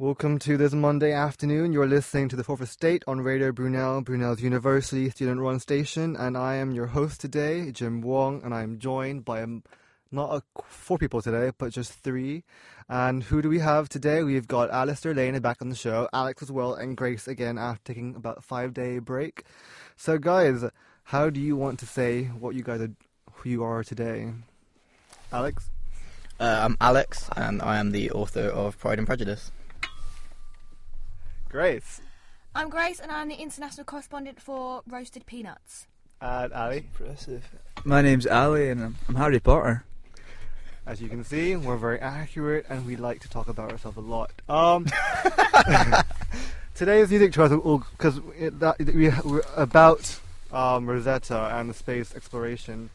Welcome to this Monday afternoon. You're listening to the Fourth Estate on Radio Brunel, Brunel's University student-run station, and I am your host today, Jim Wong, and I'm joined by four people today, but just three. And who do we have today? We've got Alistair Lane back on the show, Alex as well, and Grace again after taking about a 5-day break. So guys, how do you want to say what you guys are, who you are today? Alex? I'm Alex, and I am the author of Pride and Prejudice. Grace? I'm Grace, and I'm the international correspondent for Roasted Peanuts. And Ali? Impressive. My name's Ali, and I'm Harry Potter. As you can see, we're very accurate and we like to talk about ourselves a lot. Today's music choice, because we're about Rosetta and the space exploration,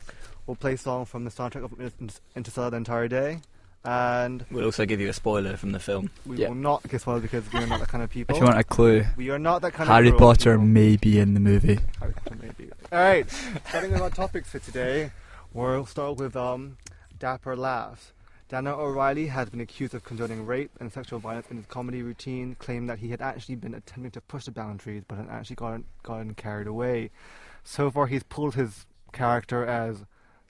we'll play a song from the soundtrack of Interstellar the entire day. And we'll also give you a spoiler from the film. We will not give spoilers because we are not that kind of people. If you want a clue, we are not that kind Harry of Potter people. may be in the movie. Harry Potter maybe. Alright, starting with our topics for today, we'll start with Dapper laughs. Daniel O'Reilly has been accused of condoning rape and sexual violence in his comedy routine, claiming that he had actually been attempting to push the boundaries but had actually gotten carried away. So far he's pulled his character as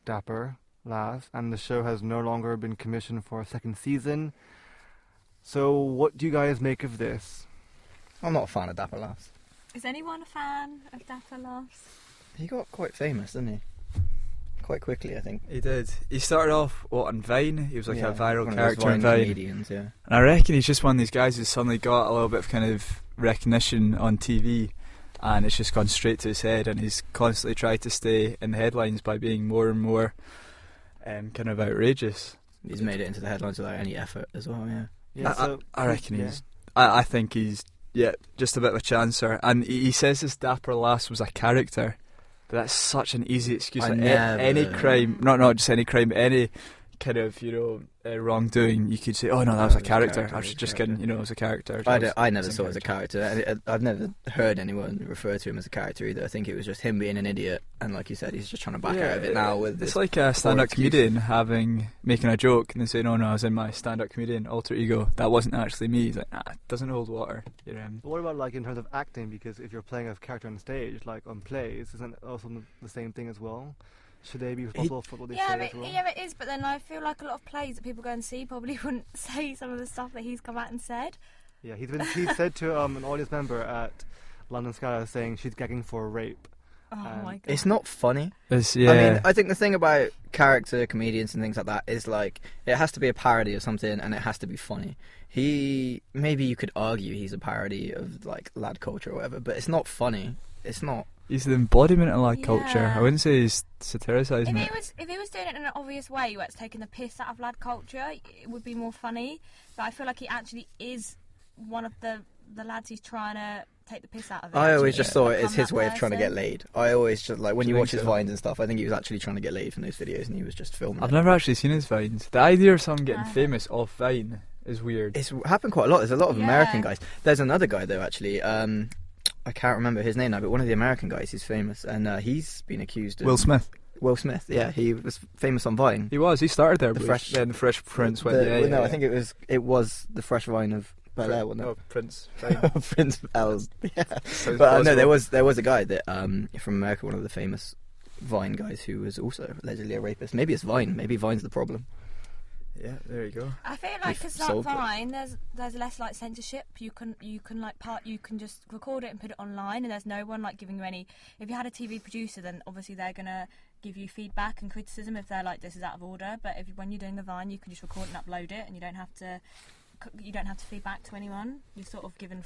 Dapper laughs, and the show has no longer been commissioned for a second season. So what do you guys make of this? I'm not a fan of Dapper laughs. Is anyone a fan of Dapper laughs? He got quite famous, didn't he? Quite quickly, I think. He did. He started off, on Vine? He was like a viral character on Vine. Vine. Comedians, yeah. And I reckon he's just one of these guys who suddenly got a little bit of kind of recognition on TV, and it's just gone straight to his head, and he's constantly tried to stay in the headlines by being more and more kind of outrageous. He's made it into the headlines without any effort as well, yeah. I reckon he's... I think he's, just a bit of a chancer. And he says this Dapper Lass was a character, but that's such an easy excuse. Any crime, not just any crime, any kind of, wrongdoing, you could say, oh no, that was a character. I was just kidding, it was a character. I never saw it as a character. I've never heard anyone refer to him as a character either. I think it was just him being an idiot, and like you said, he's just trying to back out of it now. With it's like a stand-up comedian making a joke and then saying, oh no, I was in my stand-up comedian alter ego. That wasn't actually me. He's like, nah, it doesn't hold water. What about like in terms of acting? Because if you're playing a character on stage, like on plays, isn't it also the same thing as well? Should they be responsible for what they say as well? Yeah, it is, but then I feel like a lot of plays that people go and see probably wouldn't say some of the stuff that he's come out and said. Yeah, he said to an audience member at London Sky saying she's gagging for a rape. Oh my god. It's not funny. I mean, I think the thing about character comedians and things like that is like it has to be a parody of something and it has to be funny. Maybe you could argue he's a parody of like lad culture or whatever, but it's not funny. It's not. He's the embodiment of lad culture. I wouldn't say he's satiricising it. If he was doing it in an obvious way where it's taking the piss out of lad culture, it would be more funny. But I feel like he actually is one of the lads who's trying to take the piss out of it. I always just thought it's his way of trying to get laid. I always just like when you watch his vines and stuff, I think he was actually trying to get laid from those videos and he was just filming I've never actually seen his vines. The idea of someone getting famous off Vine is weird. It's happened quite a lot. There's a lot of American guys. There's another guy though actually, I can't remember his name now, but one of the American guys who's famous, and he's been accused of... Will Smith, yeah, he was famous on Vine. He started there, then the Fresh Prince went... No, I think it was the Fresh Vine of Bel-Air, wasn't it? Oh, Prince. Prince Els, yeah. But no, there was a guy that from America, one of the famous Vine guys who was also allegedly a rapist. Maybe it's Vine, maybe Vine's the problem. Yeah, there you go. I feel like because like Vine, there's less like censorship. You can just record it and put it online, and there's no one like giving you any. If you had a TV producer, then obviously they're gonna give you feedback and criticism if they're like this is out of order. But when you're doing the Vine, you can just record and upload it, and you don't have to feed back to anyone. You're sort of given.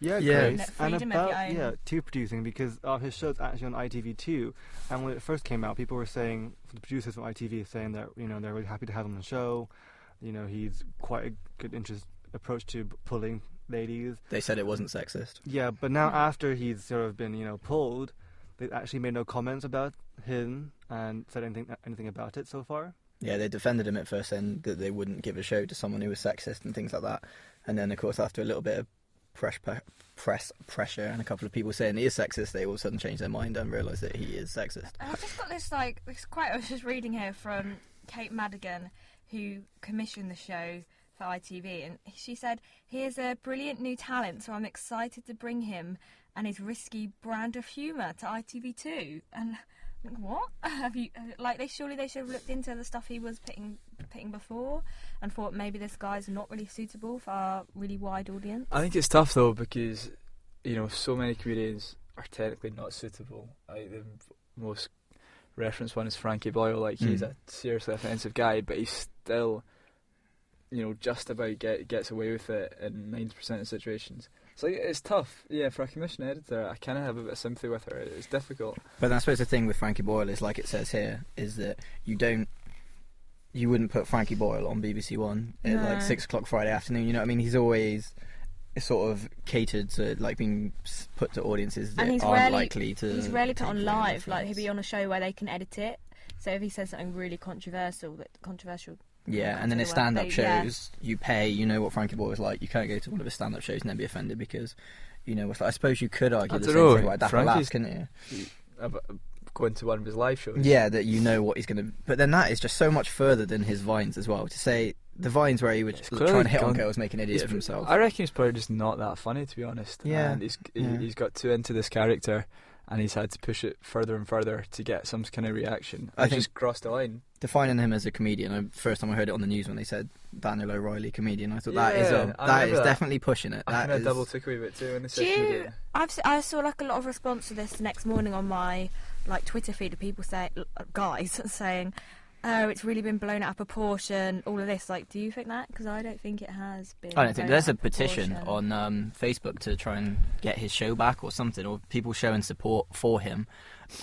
Grace. And about to producing, because his show's actually on ITV2, and when it first came out, people were saying, the producers from ITV saying that they're really happy to have him on the show. He's quite a good approach to pulling ladies. They said it wasn't sexist. Yeah, but now after he's sort of been pulled, they've actually made no comments about him and said anything about it so far. Yeah, they defended him at first, and that they wouldn't give a show to someone who was sexist and things like that. And then, of course, after a little bit of press pressure and a couple of people saying he is sexist, they all of a sudden change their mind and realise that he is sexist. I've just got this quote I was just reading here from Kate Madigan, who commissioned the show for ITV, and she said, "He is a brilliant new talent, so I'm excited to bring him and his risky brand of humour to ITV2." And what have you like? They should have looked into the stuff he was putting before and thought maybe this guy's not really suitable for our really wide audience. I think it's tough though, because so many comedians are technically not suitable. The most referenced one is Frankie Boyle. Like, he's a seriously offensive guy, but he's still just about gets away with it in 90% of situations. So it's tough, for a commission editor. I kind of have a bit of sympathy with her. It's difficult. But I suppose the thing with Frankie Boyle is, like it says here, is that you wouldn't put Frankie Boyle on BBC One at like 6:00 Friday afternoon. You know what I mean? He's always sort of catered to like being put to audiences that aren't likely to. He's rarely put on live. Like, he'll be on a show where they can edit it. So if he says something really controversial. Yeah, and then his stand-up shows, you pay. You know what Frankie Boyle is like. You can't go to one of his stand-up shows and then be offended because, I suppose you could argue the same thing about Dapper Laughs, couldn't you? Going to one of his live shows. Yeah, that what he's going to. But then that is just so much further than his Vines as well. To say the Vines where he was trying to hit on girls, make an idiot of himself. I reckon he's probably just not that funny, to be honest. Yeah, and he's got too into this character, and he's had to push it further and further to get some kind of reaction. I think just crossed the line. Defining him as a comedian, first time I heard it on the news when they said Daniel O'Reilly comedian, I thought that is definitely pushing it. I double took a wee bit too when they said I saw like a lot of response to this next morning on my like Twitter feed of people guys saying, "Oh, it's really been blown out of proportion." All of this, like, do you think that? Because I don't think it has been. I don't think there's a petition on Facebook to try and get his show back or something, or people showing support for him,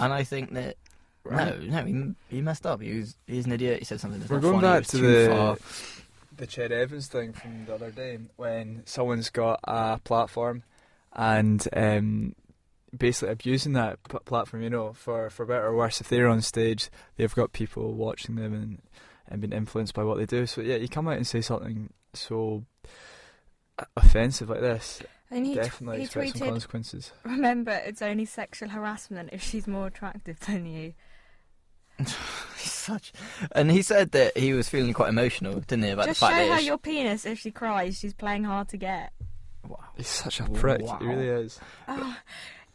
and I think that. Right. No, he messed up. He's an idiot. He said something that's We're not going funny. back to the Ched Evans thing from the other day, when someone's got a platform and basically abusing that platform, for better or worse. If they're on stage, they've got people watching them and being influenced by what they do. So you come out and say something so offensive like this. And he definitely expect tweeted, some consequences. "Remember, it's only sexual harassment if she's more attractive than you." And he said that he was feeling quite emotional, didn't he? About Just the fact show that her your penis. If she cries, she's playing hard to get. Wow, he's such a prick. Wow. He really is.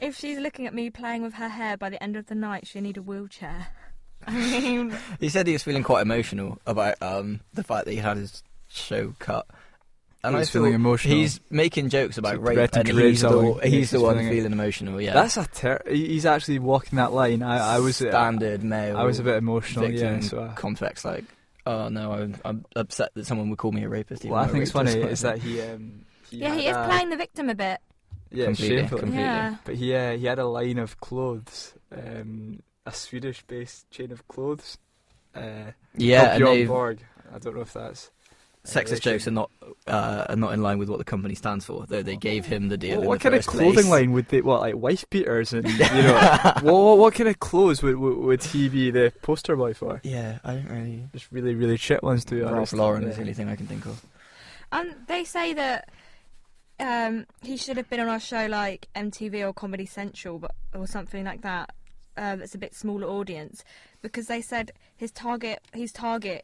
If she's looking at me playing with her hair, by the end of the night, she'll need a wheelchair. I mean, he said he was feeling quite emotional about the fact that he had his show cut. And he's feeling emotional. He's making jokes about rape, and he's the one feeling emotional. Yeah, that's he's actually walking that line. I was standard male. I was a bit emotional. Complex. Like, oh no, I'm upset that someone would call me a rapist. What I think is funny is that he he is playing the victim a bit. Yeah, completely. Yeah. But he had a line of clothes, a Swedish-based chain of clothes. Bjorn Borg. I don't know if that's. Sexist jokes are not in line with what the company stands for, though they gave him the deal. What kind of clothing line would they? Like wife beaters and what kind of clothes would he be the poster boy for? Yeah, I don't really. Just really, really shit ones to be honest. Ralph Lauren is the only thing I can think of. And they say that he should have been on our show like MTV or Comedy Central, or something like that. That's a bit smaller audience, because they said his target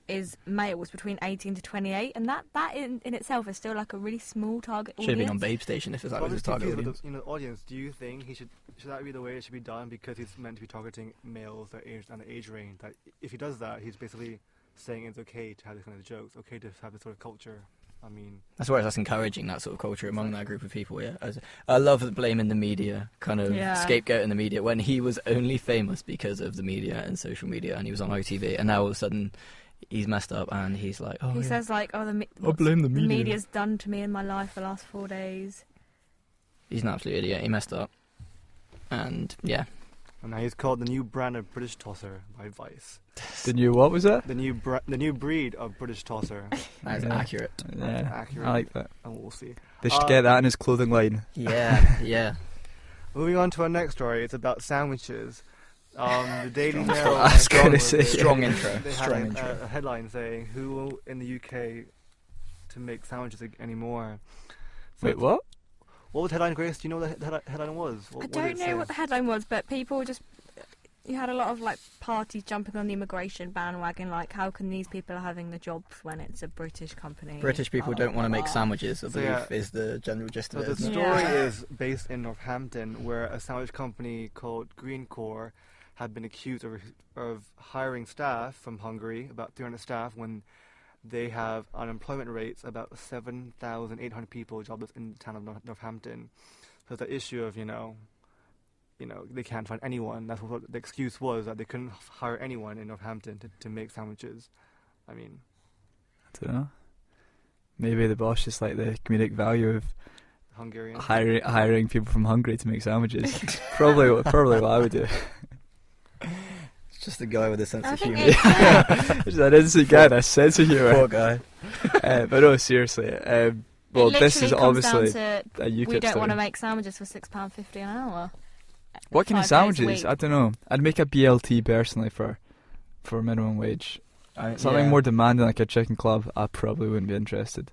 is males between 18 to 28, and that in itself is still like a really small target audience. Should have been on Babe Station if that was his target audience. Audience, do you think should that be the way it should be done, because he's meant to be targeting males that age and the age range? That if he does that, he's basically saying it's okay to have this kind of jokes, okay to have this sort of culture. I mean, that's why that's encouraging that sort of culture among that group of people. Yeah, I love blaming the media, kind of scapegoating the media, when he was only famous because of the media and social media, and he was on ITV, and now all of a sudden he's messed up, and he's like, he says like, I blame the media. The media's done to me in my life the last 4 days. He's an absolute idiot. He messed up, and yeah. And now he's called the new brand of British tosser by Vice. The new what was that? The new breed of British tosser. That is accurate. Yeah, accurate. I like that. And we'll see. They should get that in his clothing line. Yeah. Moving on to our next story, it's about sandwiches. The Daily Mail. I was going to say strong intro. They had a headline saying, "Who in the UK to make sandwiches anymore?" So wait, what? What was the headline, Grace? Do you know what the headline was? I don't know what the headline was, but people just, You had a lot of like parties jumping on the immigration bandwagon. Like, how can these people are having the jobs when it's a British company? British people don't want to make sandwiches, I believe, is the general gist of So it. the story is based in Northampton, where a sandwich company called Greencore had been accused of hiring staff from Hungary, about 300 staff, when they have unemployment rates about 7,800 people jobless in the town of Northampton. So the issue of, they can't find anyone. That's what the excuse was, that they couldn't hire anyone in Northampton to make sandwiches. I mean, I don't know. Maybe the boss just like the comedic value of Hungarian hiring people from Hungary to make sandwiches. probably what I would do. It's just a guy with a sense of humour. Just an innocent guy with a sense of humour. Poor guy. But no, seriously. Well, this is obviously a UKIP we don't story. want to make sandwiches for £6.50 an hour. What kind of sandwiches? I don't know. I'd make a BLT personally for minimum wage. Something more demanding like a chicken club, I probably wouldn't be interested.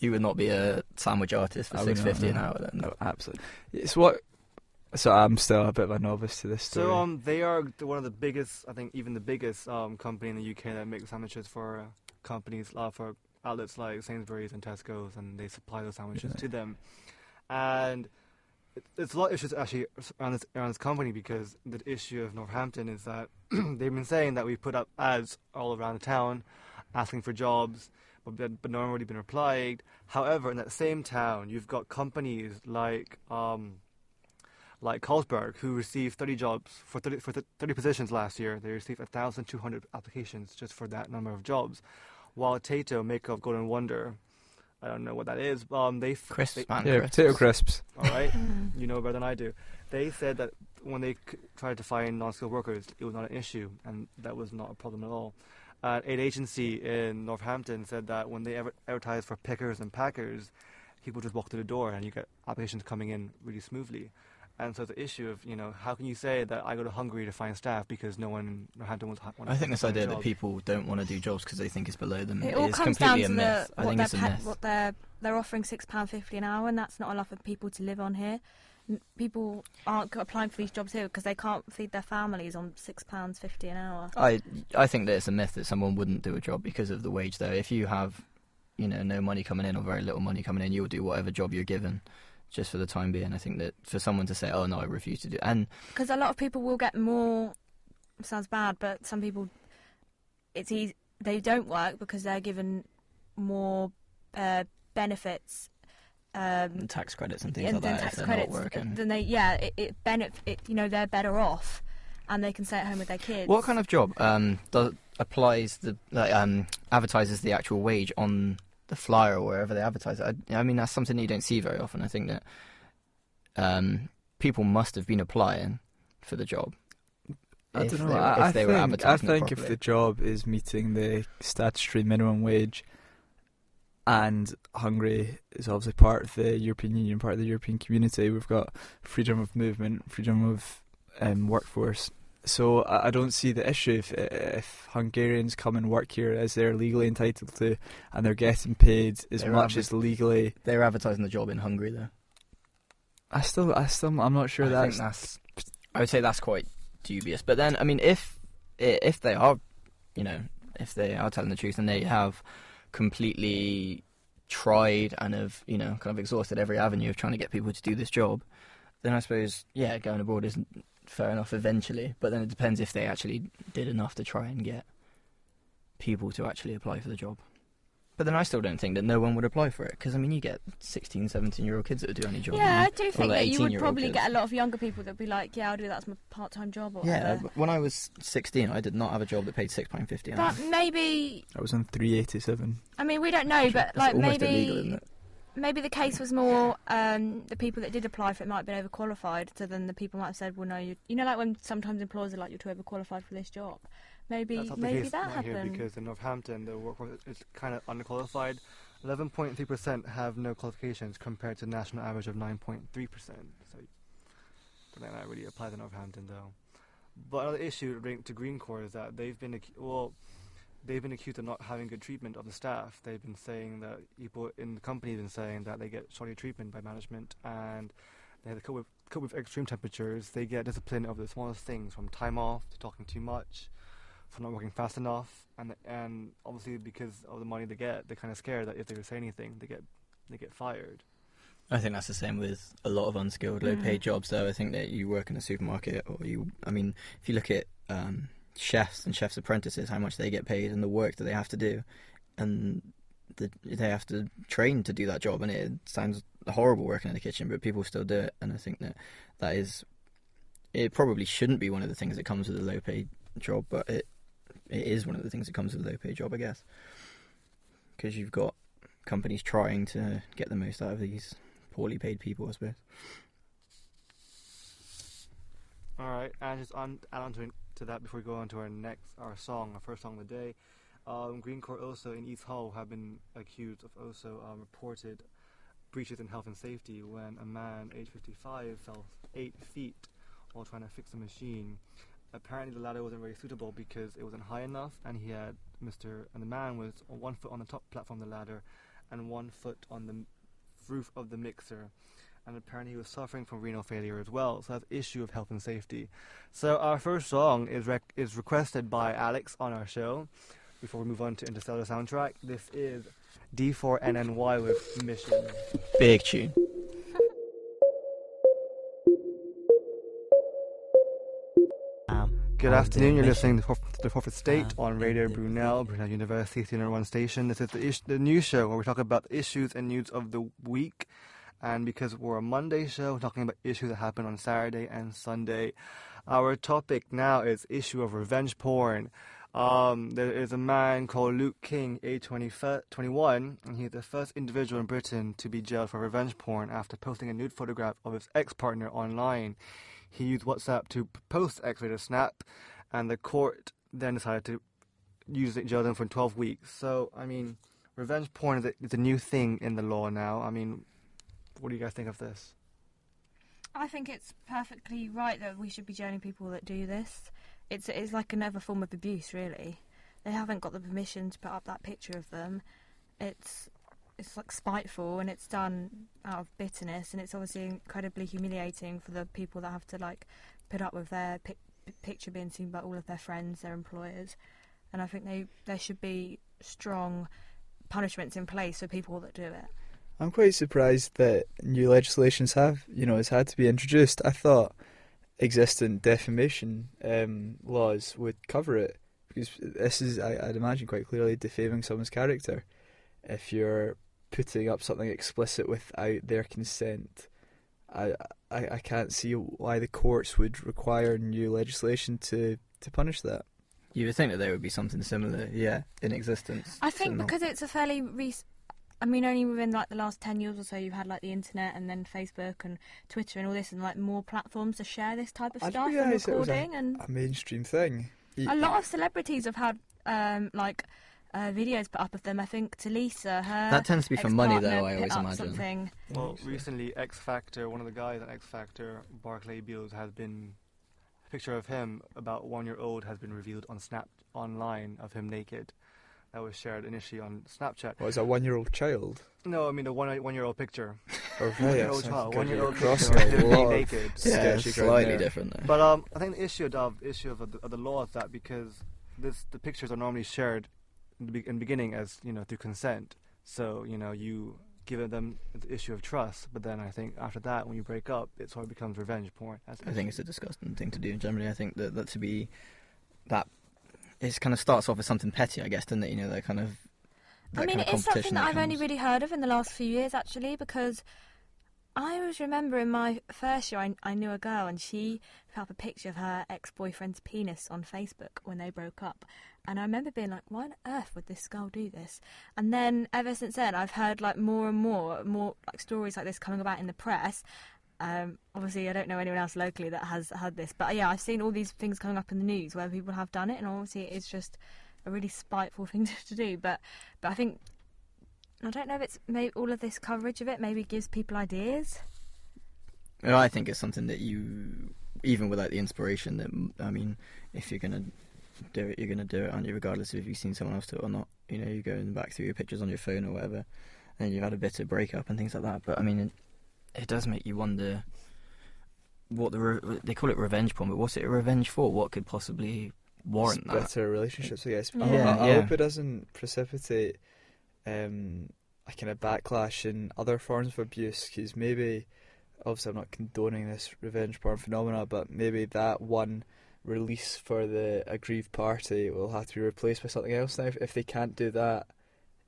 You would not be a sandwich artist for $6.50 an hour then? No, absolutely. So I'm still a bit of a novice to this story. So they are one of the biggest, I think even the biggest company in the UK that makes sandwiches for companies, for outlets like Sainsbury's and Tesco's, and they supply those sandwiches to them. And it's a lot of issues actually around this company, because the issue of Northampton is that they've been saying that we put up ads all around the town asking for jobs, but no one really been replied. However, in that same town, you've got companies like Carlsberg, who received 30 jobs for 30 positions last year. They received 1,200 applications just for that number of jobs. While Tato, maker of Golden Wonder, I don't know what that is. Crisps, man. Yeah, potato crisps. All right, you know better than I do. They said that when they tried to find non-skilled workers, it was not an issue, and that was not a problem at all. An agency in Northampton said that when they advertise for pickers and packers, people just walk through the door and you get applications coming in really smoothly. And so the issue of, how can you say that I go to Hungary to find staff because no one in Northampton wants to I think this idea that people don't want to do jobs because they think it's below them it all is comes completely down to a myth. I think it's a myth. what they're offering £6.50 an hour, and that's not enough for people to live on here. People aren't applying for these jobs here because they can't feed their families on £6.50 an hour. I think that it's a myth that someone wouldn't do a job because of the wage, though. If you have, no money coming in or very little money coming in, you'll do whatever job you're given. Just for the time being, I think that for someone to say, "Oh no, I refuse to do," and because a lot of people will get more. Sounds bad, but some people, it's easy. They don't work because they're given more benefits, tax credits and things like that. Tax if they're credits, not working. then it benefit. They're better off, and they can stay at home with their kids. What kind of job advertises the actual wage on the flyer or wherever they advertise it? I mean, that's something that you don't see very often. I think that people must have been applying for the job. I don't know. I think if the job is meeting the statutory minimum wage, and Hungary is obviously part of the European Union, part of the European community, we've got freedom of movement, freedom of workforce. So I don't see the issue if Hungarians come and work here as they're legally entitled to, and they're getting paid as much as legally. They're advertising the job in Hungary, though. I'm not sure I would say that's quite dubious. But then, I mean, if they are, if they are telling the truth and they have completely tried and have, kind of exhausted every avenue of trying to get people to do this job, then I suppose, going abroad isn't fair enough eventually, but then it depends if they actually did enough to try and get people to actually apply for the job. But then I still don't think that no one would apply for it, because I mean, you get 16, 17-year-old kids that would do any job. Yeah, I do think that you would probably kids. get a lot of younger people that would be like, I'll do that as my part-time job. Or whatever. When I was 16, I did not have a job that paid £6.50 an hour. But maybe I was on £3.87. I mean, we don't know, but like almost illegal, isn't it? Maybe the case was more the people that did apply for it might have been overqualified, so then the people might have said, well, no, like when sometimes employers are like, you're too overqualified for this job. Maybe that happened. Because in Northampton, the workforce is kind of underqualified. 11.3% have no qualifications compared to the national average of 9.3%. So I don't think that really applies to Northampton, though. But another issue linked to Greencore is that they've been accused of not having good treatment of the staff. They've been saying that people in the company have been saying that they get shoddy treatment by management, and they had to cope with extreme temperatures, they get disciplined over the smallest things, from time off to talking too much, for not working fast enough, and obviously because of the money they get, they're kind of scared that if they say anything, they get fired. I think that's the same with a lot of unskilled, low-paid jobs, though. I think that you work in a supermarket, or if you look at chefs and chefs' apprentices, how much they get paid and the work that they have to do, and they have to train to do that job, and it sounds horrible working in the kitchen, but people still do it, and I think that it probably shouldn't be one of the things that comes with a low-paid job, but it is one of the things that comes with a low-paid job, I guess, because you've got companies trying to get the most out of these poorly paid people, I suppose. Alright, and just add on to that before we go on to our first song of the day. Green Court also in East Hull have been accused of also reported breaches in health and safety when a man aged 55 fell 8 feet while trying to fix a machine. Apparently the ladder wasn't very suitable because it wasn't high enough, and the man was on 1 foot on the top platform of the ladder and 1 foot on the roof of the mixer, and apparently he was suffering from renal failure as well, so that's an issue of health and safety. So our first song is requested by Alex on our show. Before we move on to Interstellar soundtrack, this is D4NNY with Mission. Big tune. Good afternoon, you're listening to The Fourth Estate on Radio Brunel University 101 station. This is the news show where we talk about the issues and news of the week. And because we're a Monday show, we're talking about issues that happen on Saturday and Sunday. Our topic now is issue of revenge porn. There is a man called Luke King, age 21, and he's the first individual in Britain to be jailed for revenge porn after posting a nude photograph of his ex-partner online. He used WhatsApp to post the X-rated snap, and the court then decided to jail him for 12 weeks. So, revenge porn is a new thing in the law now. What do you guys think of this? I think it's perfectly right that we should be jailing people that do this. It's like another form of abuse, really. They haven't got the permission to put up that picture of them. It's like spiteful, and it's done out of bitterness, and it's obviously incredibly humiliating for the people that have to put up with their picture being seen by all of their friends, their employers. And I think there should be strong punishments in place for people that do it. I'm quite surprised that new legislations has had to be introduced. I thought existing defamation laws would cover it, because this is, I'd imagine, quite clearly defaming someone's character. If you're putting up something explicit without their consent, I can't see why the courts would require new legislation to punish that. You would think that there would be something similar, in existence. I think because it's a fairly only within the last 10 years or so, you've had the internet and then Facebook and Twitter and all this, and more platforms to share this type of stuff and recording. It was a mainstream thing. A lot of celebrities have had videos put up of them. I think Talisa, that tends to be for money, though. I always imagine. Something. Well, recently, X Factor, one of the guys on X Factor, Barclay Beals, has been a picture of him about 1-year-old has been revealed on Snap online of him naked. That was shared initially on Snapchat. What, is a 1-year-old child? No, a 1-year-old picture. Okay, 1-year-old child. 1-year-old picture of him being naked. Yeah, slightly different there. But I think the issue of the law is that because the pictures are normally shared in the beginning as through consent, so you give them the issue of trust. But then I think after that, when you break up, it sort of becomes revenge porn. I think it's a disgusting thing to do. Generally, I think that to be that. It kind of starts off as something petty, I guess, doesn't it? That kind of. It is something that I've only really heard of in the last few years, actually, because I always remember in my first year, I knew a girl, and she put up a picture of her ex-boyfriend's penis on Facebook when they broke up. And I remember being like, why on earth would this girl do this? And then ever since then, I've heard more and more stories like this coming about in the press. Obviously, I don't know anyone else locally that has had this, but I've seen all these things coming up in the news where people have done it, and obviously it's just a really spiteful thing to do. But I think, I don't know if it's maybe all of this coverage of it maybe gives people ideas. Well, I think it's something that you, even without the inspiration, that if you're gonna do it, you're gonna do it, aren't you? Regardless of if you've seen someone else do it or not. You're going back through your pictures on your phone or whatever, and you've had a bitter breakup and things like that. But it does make you wonder what they call it revenge porn, but what's it a revenge for? What could possibly warrant that? Better relationships, I guess. Yeah. I hope it doesn't precipitate a kind of backlash in other forms of abuse, because maybe, obviously I'm not condoning this revenge porn phenomena, but maybe that one release for the aggrieved party will have to be replaced by something else now. If they can't do that,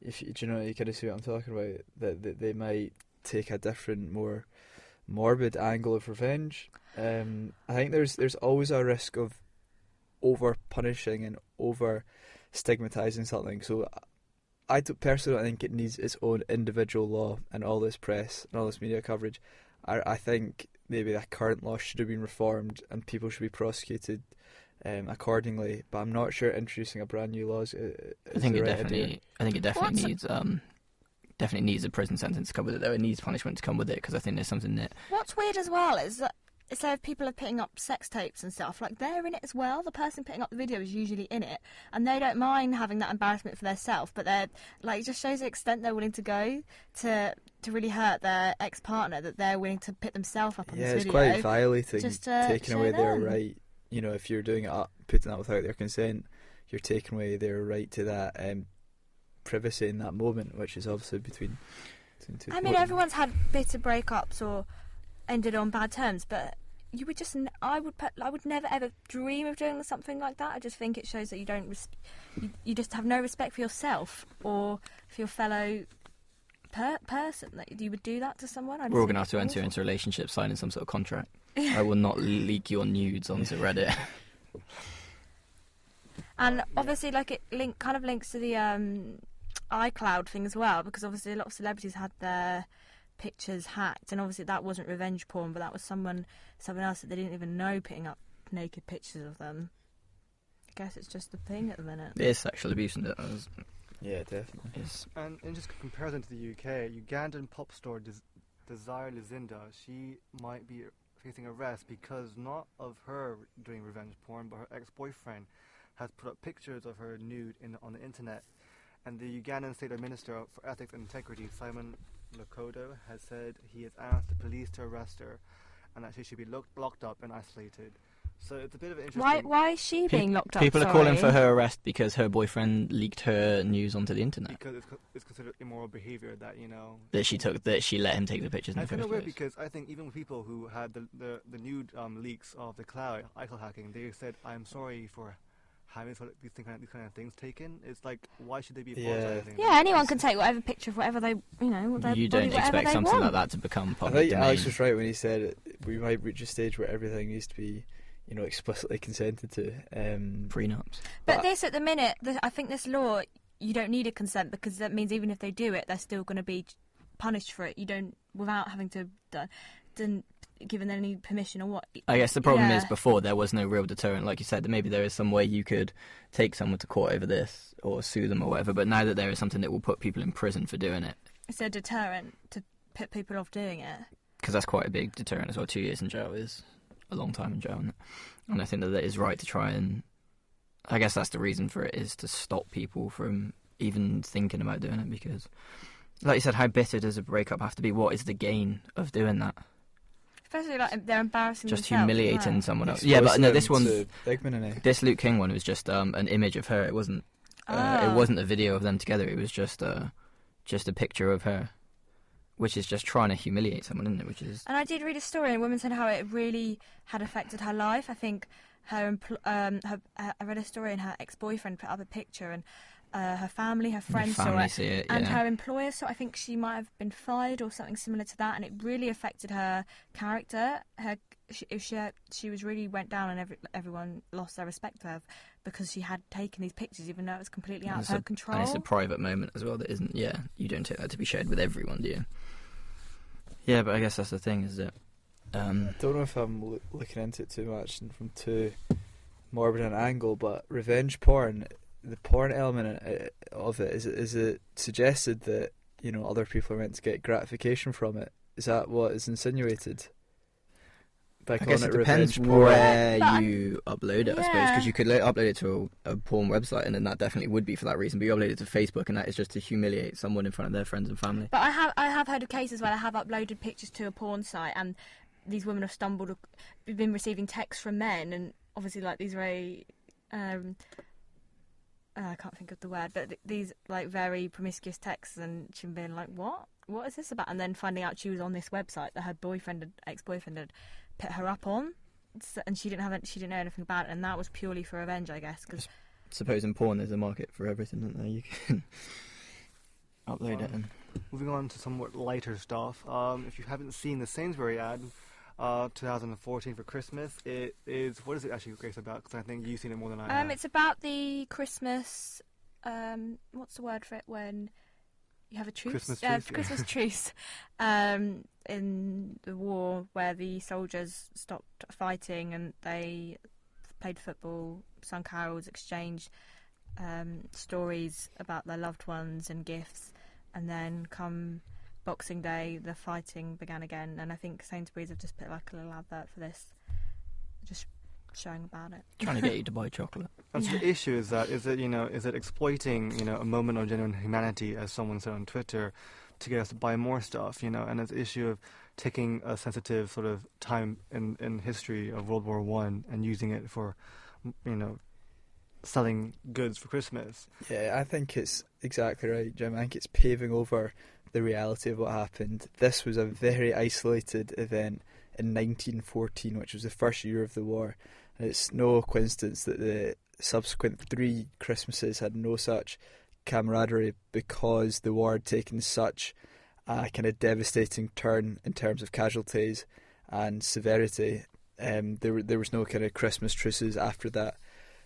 do you know, you kind of see what I'm talking about, that they might take a different, more morbid angle of revenge. I think there's always a risk of over punishing and over stigmatizing something, so I personally don't think it needs its own individual law and all this press and all this media coverage. I think maybe that current law should have been reformed and people should be prosecuted accordingly. But I'm not sure introducing a brand new law is I think the it right definitely. idea. I think it definitely needs a prison sentence to come with it. Though it needs punishment to come with it, because I think there's something that. What's weird as well is that instead of people are putting up sex tapes and stuff, like they're in it as well. The person putting up the video is usually in it, and they don't mind having that embarrassment for themselves. But they're like, it just shows the extent they're willing to go to really hurt their ex-partner, that they're willing to put themselves up on this video. Yeah, it's quite violating, just taking away their right. You know, if you're doing it up, putting that without their consent, you're taking away their right to that privacy in that moment, which is obviously between two. I mean, everyone's had bitter breakups or ended on bad terms, but you would just, I would never ever dream of doing something like that. I just think it shows that you don't, you just have no respect for yourself or for your fellow person, that you would do that to someone. We're all going to have to enter into a relationship, signing some sort of contract. I will not leak your nudes onto Reddit. And obviously, like, it kind of links to the iCloud thing as well, because obviously a lot of celebrities had their pictures hacked, and obviously that wasn't revenge porn, but that was someone else that they didn't even know putting up naked pictures of them. I guess it's just a thing at the minute. It is sexual abuse, isn't it? Yeah, definitely. It's... And in just comparison to the UK, Ugandan pop star Desire Luzinda, she might be facing arrest because not of her doing revenge porn, but her ex-boyfriend has put up pictures of her nude on the internet. And the Ugandan State Minister for Ethics and Integrity, Simon Lokodo, has said he has asked the police to arrest her and that she should be locked up and isolated. So it's a bit of an interesting... Why is she being locked up? People are calling for her arrest because her boyfriend leaked her news onto the internet. Because it's considered immoral behaviour that, you know... That she let him take the pictures in the first place. It's kind of weird because I think even with people who had the nude leaks of the cloud, iCloud hacking, they said, I'm sorry for having these kind of things taken. It's like, why should they be apologising? Yeah, anyone can take whatever picture of whatever they, You don't expect something like that to become public I think domain. Alex was right when he said we might reach a stage where everything needs to be, explicitly consented to. Prenups. But this, at the minute, I think this law, you don't need a consent, because that means even if they do it, they're still going to be punished for it. You don't, without having to given any permission or what. I guess the problem is before there was no real deterrent, like you said, that maybe there is some way you could take someone to court over this or sue them or whatever, but now that there is something that will put people in prison for doing it. It's a deterrent to put people off doing it. Because that's quite a big deterrent as well. 2 years in jail is a long time in jail, isn't it? And I think that it is right to try and... I guess that's the reason for it, is to stop people from even thinking about doing it, because, like you said, how bitter does a breakup have to be? What is the gain of doing that? Especially, like, they're embarrassing just themselves, humiliating someone else. Yeah, but no, this one, Bigman, this Luke King one was just an image of her. It wasn't. It wasn't a video of them together. It was just a picture of her, which is just trying to humiliate someone, isn't it? Which is. And I did read a story, and a woman said how it really had affected her life. I think I read a story, and her ex-boyfriend put up a picture, and her family, her friends saw it, and her employer saw. I think she might have been fired or something similar to that, and it really affected her character. She was really went down, and everyone lost their respect for her because she had taken these pictures, even though it was completely out of her control. And it's a private moment as well. That isn't. Yeah, you don't take that to be shared with everyone, do you? Yeah, but I guess that's the thing, is that. I don't know if I'm looking into it too much and from too morbid an angle, but revenge porn. The porn element of it, is it suggested that other people are meant to get gratification from it? Is that what is insinuated? I guess it depends where you upload it, I suppose, because you could upload it to a porn website, and then that definitely would be for that reason. But you upload it to Facebook, and that is just to humiliate someone in front of their friends and family. But I have heard of cases where I have uploaded pictures to a porn site, and these women have been receiving texts from men, and obviously like these very I can't think of the word, but these like very promiscuous texts, and she's been like, what is this about? And then finding out she was on this website that her ex-boyfriend had put her up on, and she didn't know anything about it, and that was purely for revenge, I guess. Cause suppose in porn there's a market for everything, isn't there? You can upload it. And moving on to somewhat lighter stuff. If you haven't seen the Sainsbury ad, 2014 for Christmas, it is. What is it actually, Grace, about? Because I think you've seen it more than I have. It's about the Christmas. What's the word for it when you have a truce? Christmas truce. Christmas truce. In the war, where the soldiers stopped fighting and they played football, sung carols, exchanged stories about their loved ones and gifts, and then come Boxing Day, the fighting began again. And I think Sainsbury's have just put like a little advert for this, just showing about it. Trying to get you to buy chocolate. That's the issue. Is it exploiting a moment of genuine humanity, as someone said on Twitter, to get us to buy more stuff? And it's the issue of taking a sensitive sort of time in history of World War One and using it for selling goods for Christmas. Yeah, I think it's exactly right, Jim. I think it's paving over the reality of what happened. This was a very isolated event in 1914, which was the first year of the war. And it's no coincidence that the subsequent 3 Christmases had no such camaraderie, because the war had taken such a kind of devastating turn in terms of casualties and severity. There was no kind of Christmas truces after that.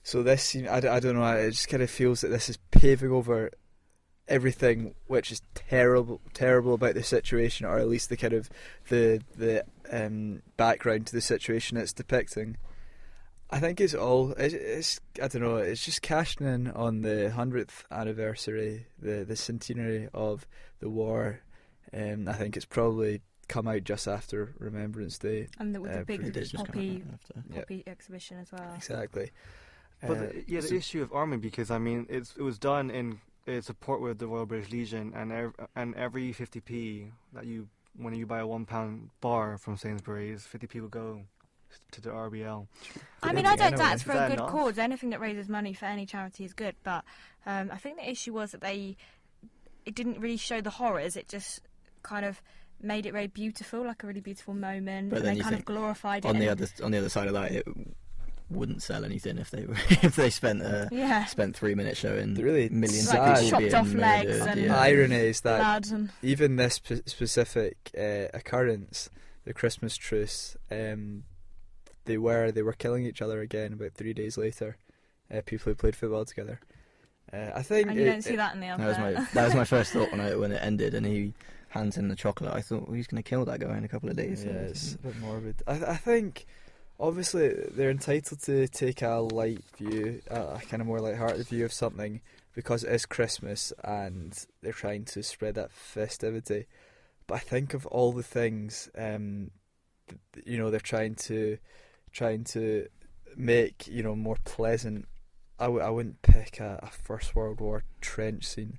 So this, I don't know, it just kind of feels that this is paving over everything which is terrible about the situation, or at least the kind of the background to the situation it's depicting. I think it's I don't know, it's just cashing in on the 100th anniversary, the centenary of the war. I think it's probably come out just after Remembrance Day, and with the big poppy exhibition as well. Exactly. But the issue of arming, because I mean it was done in support with the Royal British Legion, and every 50p that when you buy a £1 bar from Sainsbury's, 50p will go to the RBL. I mean, I don't doubt it's for a good cause. Anything that raises money for any charity is good, but I think the issue was that it didn't really show the horrors. It just kind of made it very beautiful, like a really beautiful moment, but and they kind of glorified it. On the other side of that, it wouldn't sell anything if they spent 3 minutes showing really millions like of people chopped off legs. And the irony is that even this specific occurrence, the Christmas truce, they were killing each other again about 3 days later. People who played football together. I think and you don't see that in the other. That was my first thought when it ended, and he hands in the chocolate. I thought, well, he's going to kill that guy in a couple of days. Yeah, it's a bit morbid. I think obviously they're entitled to take a light view, a kind of more light-hearted view of something, because it is Christmas and they're trying to spread that festivity. But I think of all the things, they're trying to make more pleasant. I wouldn't pick a First World War trench scene.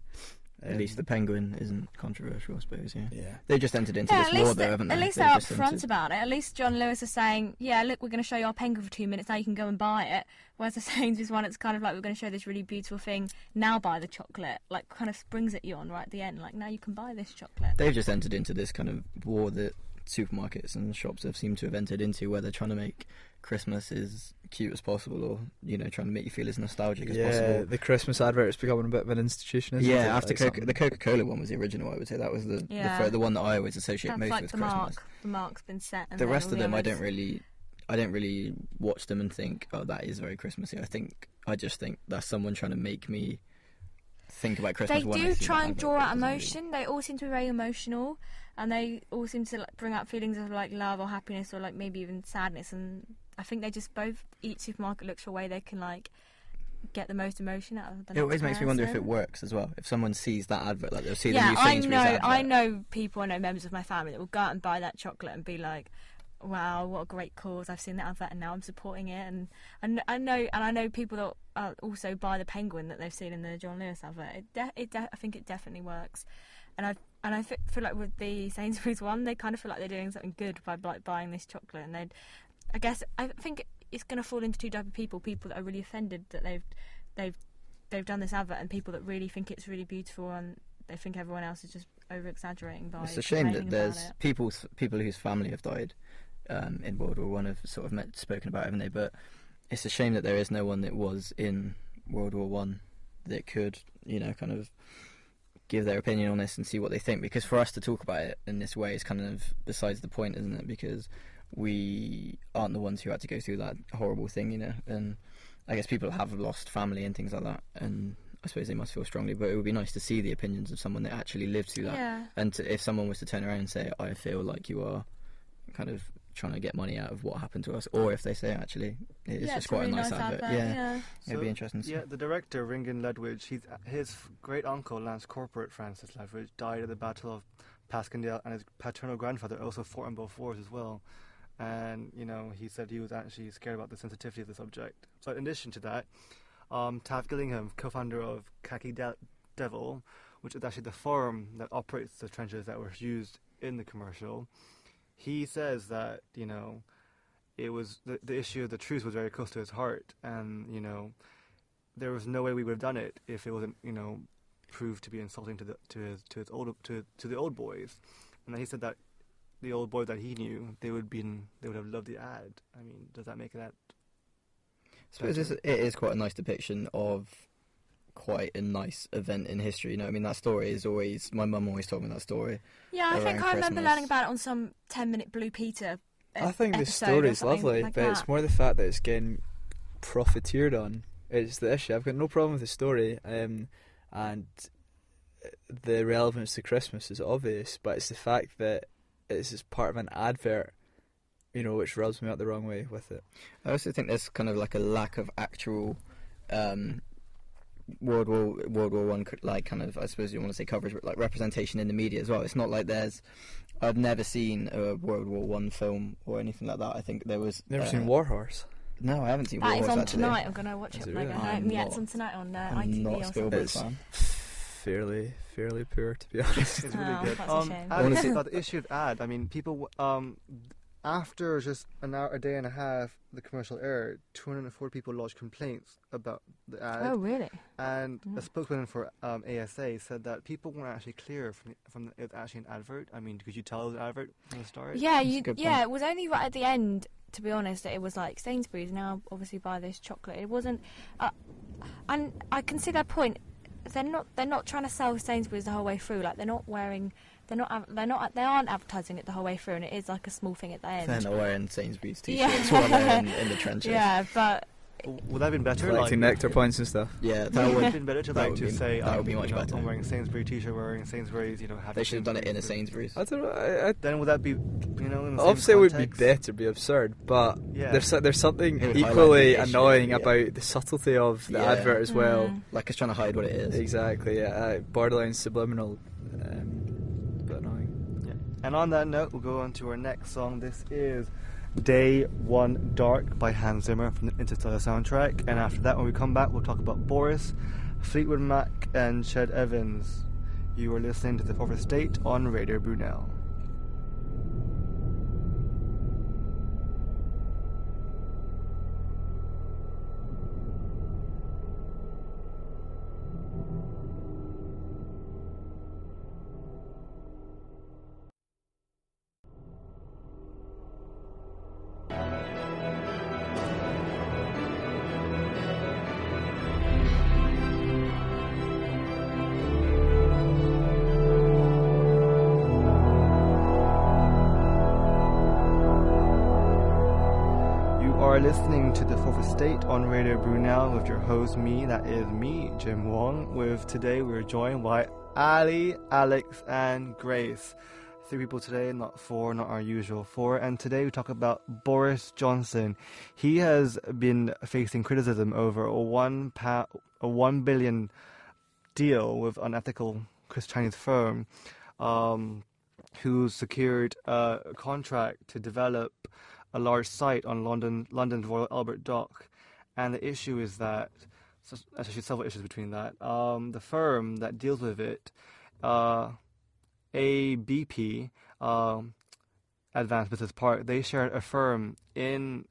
At least the Penguin isn't controversial, I suppose. Yeah. They just entered into this war, though, haven't they? At least they're upfront about it. At least John Lewis is saying, "Yeah, look, we're going to show you our Penguin for 2 minutes. Now you can go and buy it." Whereas the Sainsbury's one, it's kind of like, we're going to show this really beautiful thing. Now buy the chocolate. Like, kind of springs at you on right at the end. Like, now you can buy this chocolate. They've just entered into this kind of war that supermarkets and shops have seemed to have entered into, where they're trying to make Christmas as cute as possible, or trying to make you feel as nostalgic as possible. Yeah, the Christmas advert is becoming a bit of an institution, isn't it? Yeah, after the Coca-Cola one was the original, I would say. That was the one that I always associate most with Christmas. The mark's been set. And the rest of them, I don't really watch them and think, oh, that is very Christmassy. I just think that's someone trying to make me think about Christmas. They do try and draw out emotion. They all seem to be very emotional, and they all seem to bring out feelings of like love or happiness, or like maybe even sadness. And I think they just each supermarket looks for a way they can like get the most emotion out of the It always makes me wonder if it works as well. If someone sees that advert, like they'll see the new Sainsbury's advert. I know members of my family that will go out and buy that chocolate and be like, wow, what a great cause! I've seen that advert and now I'm supporting it. And I know people that also buy the Penguin that they've seen in the John Lewis advert. I think it definitely works. And And I feel like with the Sainsbury's one, they kind of feel like they're doing something good by like buying this chocolate, and I think it's going to fall into two types of people: people that are really offended that they've done this advert, and people that really think it's really beautiful and they think everyone else is just over exaggerating by. It's a shame that there's people whose family have died in World War One have sort of spoken about, haven't they? But it's a shame that there is no one that was in World War One that could, kind of give their opinion on this and see what they think. Because for us to talk about it in this way is kind of besides the point, isn't it? Because we aren't the ones who had to go through that horrible thing, and I guess people have lost family and things like that, and I suppose they must feel strongly, but it would be nice to see the opinions of someone that actually lived through that. Yeah. And if someone was to turn around and say, I feel like you are kind of trying to get money out of what happened to us, or if they say, actually, it's just quite a nice advert. Yeah. It'd be interesting to see. Yeah, the director, Ringan Ledwidge, his great-uncle, Lance Corporate Francis Ledwidge, died at the Battle of Passchendaele, and his paternal grandfather also fought in both wars as well. And, he said he was actually scared about the sensitivity of the subject. So in addition to that, Tav Gillingham, co-founder of Khaki Devil, which is actually the forum that operates the trenches that were used in the commercial, he says that, it was the issue of the truth was very close to his heart, and, there was no way we would have done it if it wasn't, proved to be insulting to the old boys. And then he said that the old boys that he knew, they would have loved the ad. I mean, does that make that? I suppose it is quite a nice depiction of quite a nice event in history. That story is always... My mum always told me that story. Yeah, I think I remember learning about it on some 10-minute Blue Peter I think the story is lovely, but it's more the fact that it's getting profiteered on. It's the issue. I've got no problem with the story, and the relevance to Christmas is obvious, but it's the fact that it's as part of an advert, which rubs me up the wrong way with it. I also think there's kind of like a lack of actual World War One, like kind of, I suppose you want to say coverage, but like representation in the media as well. It's not like I've never seen a World War One film or anything like that. I think there was... Never seen War Horse? No, I haven't seen War Horse. That is on actually. tonight. I'm going to watch it when I go home. Yeah, it's on tonight on ITV or something. It's fan. Fairly poor, to be honest. It's really good. That's a shame. I want to say about the issue of ad. I mean, people after just a day and a half, the commercial aired, 240 people lodged complaints about the ad. Oh, really? And a spokesman for ASA said that people weren't actually clear from it was actually an advert. I mean, could you tell it was an advert from the start? Yeah, it was only right at the end, to be honest, that it was like Sainsbury's now obviously buy this chocolate. It wasn't, and I can see their point. They're not trying to sell Sainsbury's the whole way through. Like they aren't advertising it the whole way through, and it is like a small thing at the end. They're not wearing Sainsbury's t-shirts while they're in the trenches. Yeah, but would that have been better? Collecting nectar points and stuff. Yeah, that would have been better to say. That would be much better. I'm wearing a Sainsbury t-shirt, wearing Sainsbury's. They should have done it in a Sainsbury's. I don't know. Then would that be, in the obviously same it would be context? better, be absurd, but there's something It would equally highlight the issue, annoying about the subtlety of the advert as well. Like it's trying to hide what it is. Exactly. Yeah, borderline subliminal, but annoying. Yeah. And on that note, we'll go on to our next song. This is Day One Dark by Hans Zimmer from the Interstellar soundtrack. And after that, when we come back, we'll talk about Boris, Fleetwood Mac, and Ched Evans. You are listening to The Fourth Estate on Radio Brunel. Listening to The Fourth Estate on Radio Brunel with your host, that is me, Jim Wong. With today we're joined by Ali, Alex, and Grace. 3 people today, not 4, not our usual 4. And today we talk about Boris Johnson. He has been facing criticism over a $1 billion deal with an unethical Chinese firm who secured a contract to develop a large site on London's Royal Albert Dock, and the issue is that actually several issues between that. The firm that deals with it ABP, Advanced Business Park, they shared a firm in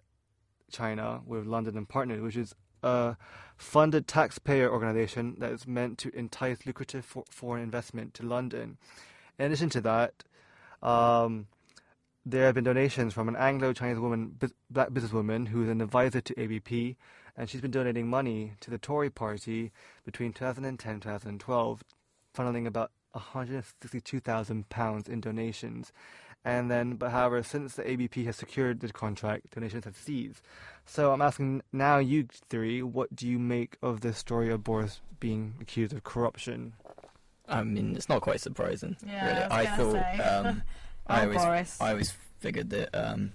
China with London and Partners, which is a funded taxpayer organization that is meant to entice lucrative foreign investment to London. In addition to that, there have been donations from an Anglo-Chinese black businesswoman who is an advisor to ABP, and she's been donating money to the Tory party between 2010 and 2012, funneling about £162,000 in donations. But however, since the ABP has secured the contract, donations have ceased. So I'm asking now you three, what do you make of this story of Boris being accused of corruption? I mean, it's not quite surprising, Yeah, really. I thought, I always figured that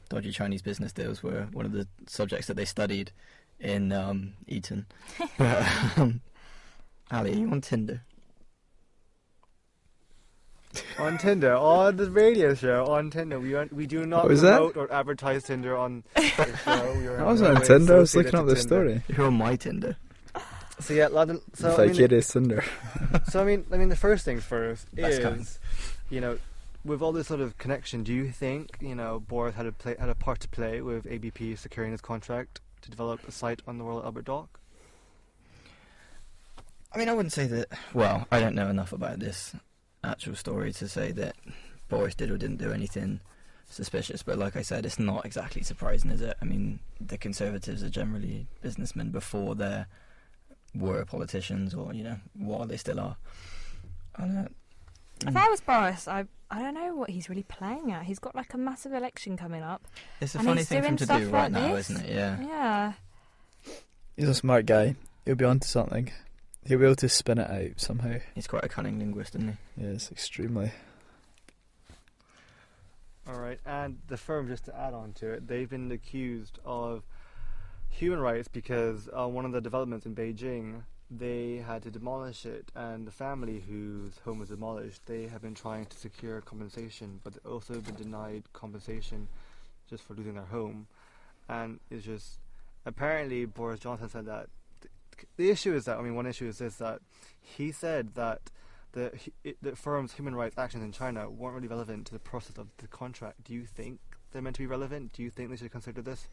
dodgy Chinese business deals were one of the subjects that they studied in Eton. Ali, are you on Tinder? On Tinder, on the radio show, on Tinder. We do not promote or advertise Tinder on the show. I wasn't on Tinder, I was looking up the story. You're on my Tinder. So yeah, London. So Tinder. So I mean, the first things first is, with all this sort of connection, do you think Boris had a part to play with ABP securing his contract to develop a site on the Royal Albert Dock? I mean, I wouldn't say that. Well, I don't know enough about this actual story to say that Boris did or didn't do anything suspicious, but like I said, it's not exactly surprising, is it? I mean, the Conservatives are generally businessmen before they were politicians, or while they still are. If I was Boris, I don't know what he's really playing at. He's got like a massive election coming up. It's a funny thing for him to do right now, isn't it? Yeah. He's a smart guy. He'll be onto something. He'll be able to spin it out somehow. He's quite a cunning linguist, isn't he? Yes, extremely. Alright, and the firm, just to add on to it, they've been accused of human rights because one of the developments in Beijing, they had to demolish it, and the family whose home was demolished, they have been trying to secure compensation, but they've also been denied compensation just for losing their home. And it's just, apparently Boris Johnson said that the issue is that, one issue is this, that he said that the firm's human rights actions in China weren't really relevant to the process of the contract. Do you think they're meant to be relevant? Do you think they should consider this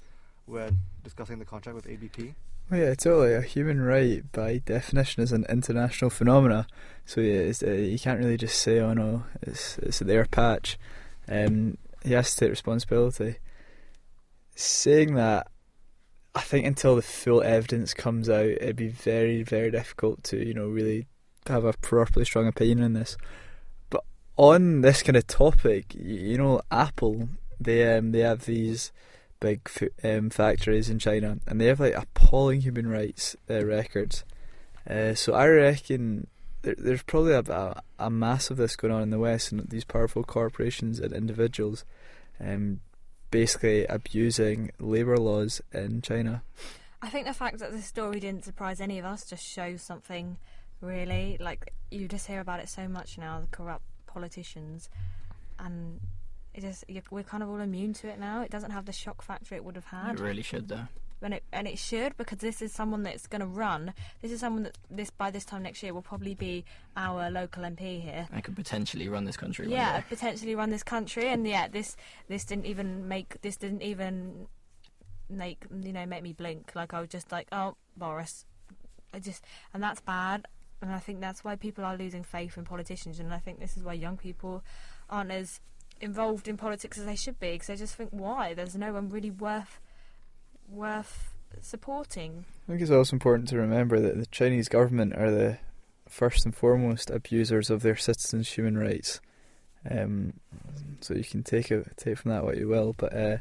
when discussing the contract with ABP? Well, yeah, totally. A human right, by definition, is an international phenomena. So yeah, you can't really just say, "Oh no, it's their patch." He has to take responsibility. Saying that, I think until the full evidence comes out, it'd be very, very difficult to, really have a properly strong opinion on this. But on this kind of topic, Apple, they have these big factories in China, and they have like appalling human rights records. So I reckon there's probably a mass of this going on in the West, and these powerful corporations and individuals basically abusing labour laws in China. I think the fact that this story didn't surprise any of us just shows something, really. Like, you just hear about it so much now, the corrupt politicians, and we're kind of all immune to it now. It doesn't have the shock factor it would have had. It really should, though. And it should, because this is someone that's going to run. This is someone that by this time next year will probably be our local MP here. I could potentially run this country. Yeah, potentially run this country, and this didn't even make me blink. Like, I was just like, oh, Boris, and that's bad. And I think that's why people are losing faith in politicians, and I think this is why young people aren't as involved in politics as they should be, because they just think, why? There's no one really worth supporting. I think it's also important to remember that the Chinese government are the first and foremost abusers of their citizens' human rights. So you can take from that what you will, but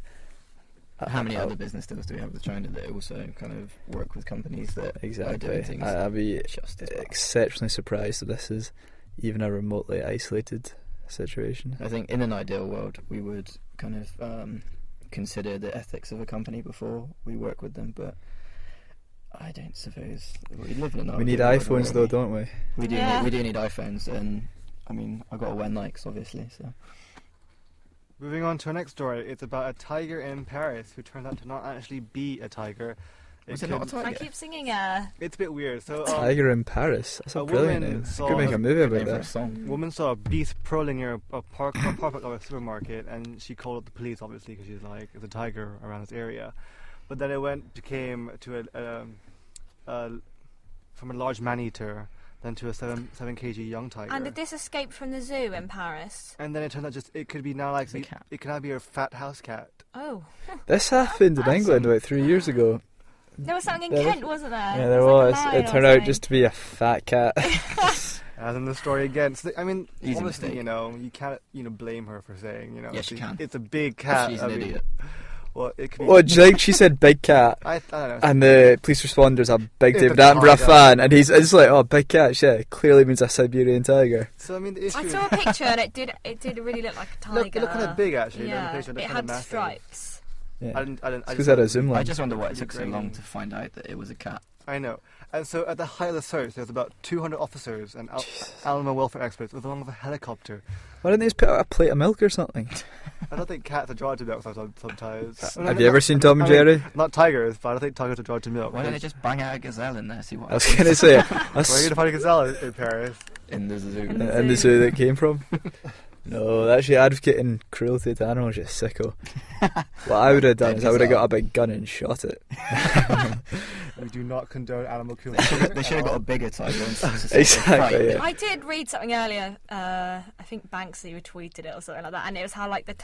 how many other business deals do we have with China that also kind of work with companies that exactly are doing things? I'd be exceptionally surprised if this is even a remotely isolated situation. I think in an ideal world we would kind of consider the ethics of a company before we work with them, but I don't suppose we live in an we need iPhones though, don't we? We do need iPhones, and I mean, I've got to wear Nikes obviously, so. Moving on to our next story, it's about a tiger in Paris who turns out to not actually be a tiger. It it not a tiger? I keep singing It's a bit weird. So Tiger in Paris. That's a brilliant name. You could make a movie about that. Woman saw a beast prowling near a park of a supermarket, and she called up the police, obviously, because she's like, there's a tiger around this area. But then it came to from a large man-eater, then to a 7 kg young tiger. And did this escape from the zoo in Paris? And then it turned out it could be now like it can now be a fat house cat. Oh. This happened in England about 3 years ago. There was something in Kent, wasn't there? Yeah, there was. It turned out just to be a fat cat. As in the story again. So, I mean, Easy obviously, mistake. you can't, blame her for saying, Yes, you can. It's a big cat. She's an idiot. Well, it could be. Well, do you think she said big cat? I don't know. And the police responder's a big It's David a Attenborough tiger. fan, and it's like, oh, big cat, yeah, clearly means a Siberian tiger. So, I mean, the issue I saw a picture and it did really look like a tiger. It looked kind of big, actually. Yeah, The picture looked it kind of had massive. stripes. Yeah. I didn't. Because it had a zoom I lens. just wonder why it took so long to find out that it was a cat. I know. And so at the height of the search, there was about 200 officers and animal welfare experts with along with a helicopter. Why didn't they just put out a plate of milk or something? I don't think cats are drawn to milk sometimes. Have you ever seen Tom and Jerry? Not tigers, but I don't think tigers are drawn to milk. Why don't they just bang out a gazelle in there? See what I was going to say, Where are you going to find a gazelle in Paris? in the zoo. in the zoo that came from. No, actually advocating cruelty to animals is sicko. What I would have done is I would have got a big gun and shot it. We do not condone animal cruelty. They should have got a bigger tiger. Exactly, yeah. I did read something earlier. I think Banksy retweeted it or something like that, and it was how like the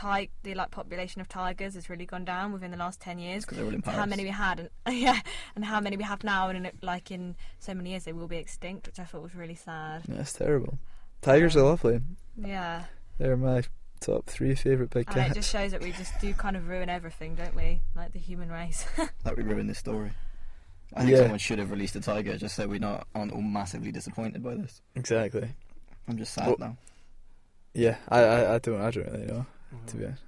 population of tigers has really gone down within the last 10 years. Because they're all in Paris. How many we had, and how many we have now, and in so many years they will be extinct, which I thought was really sad. Yeah, it's terrible. Tigers are lovely. Yeah. They're my top 3 favourite big And cats. it just shows that we just do kind of ruin everything, don't we? Like the human race. That we ruined this story. I think someone should have released a tiger just so we aren't all massively disappointed by this. Exactly. I'm just sad now. Yeah, I don't really know, to be honest.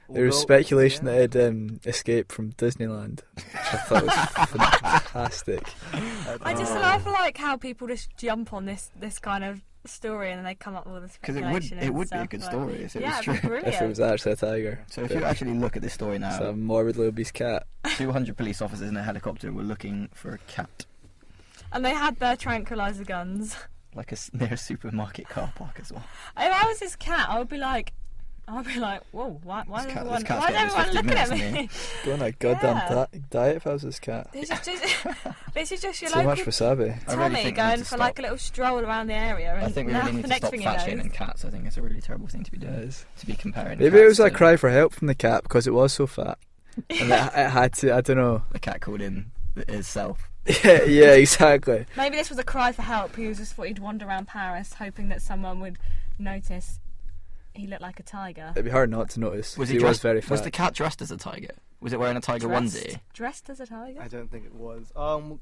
There was speculation that it escaped from Disneyland, which I thought was fantastic. I just love like how people just jump on this kind of story and then they come up with all this Because speculation. it would be a stuff, good like- story if it yeah, was it'd be true. brilliant. If it was actually a tiger. So if you actually look at this story It's now, a morbidly obese cat. 200 police officers in a helicopter were looking for a cat, And they had their tranquilizer guns. like near a supermarket car park as well. If I was this cat, I would be like, whoa, why is This everyone cat's getting his 50 looking at minutes, me? Go on a goddamn Yeah. diet if I was this cat. This is just your Too much local wasabi. I really Tommy think we need going to for like a little stroll around the area. And I think we now really need the to next stop thing fat he shaming knows, cats. I think it's a really terrible thing to be doing. It is. To be comparing. Maybe it was a cats to cry for help from the cat because it was so fat. And it had to, I don't know. the cat called in itself. Yeah, exactly. maybe this was a cry for help. He was just thought he'd wander around Paris, hoping that someone would notice he looked like a tiger. It'd be hard not to notice. Was he dressed, was very fat. Was the cat dressed as a tiger? Was it wearing a tiger onesie? Dressed as a tiger. I don't think it was.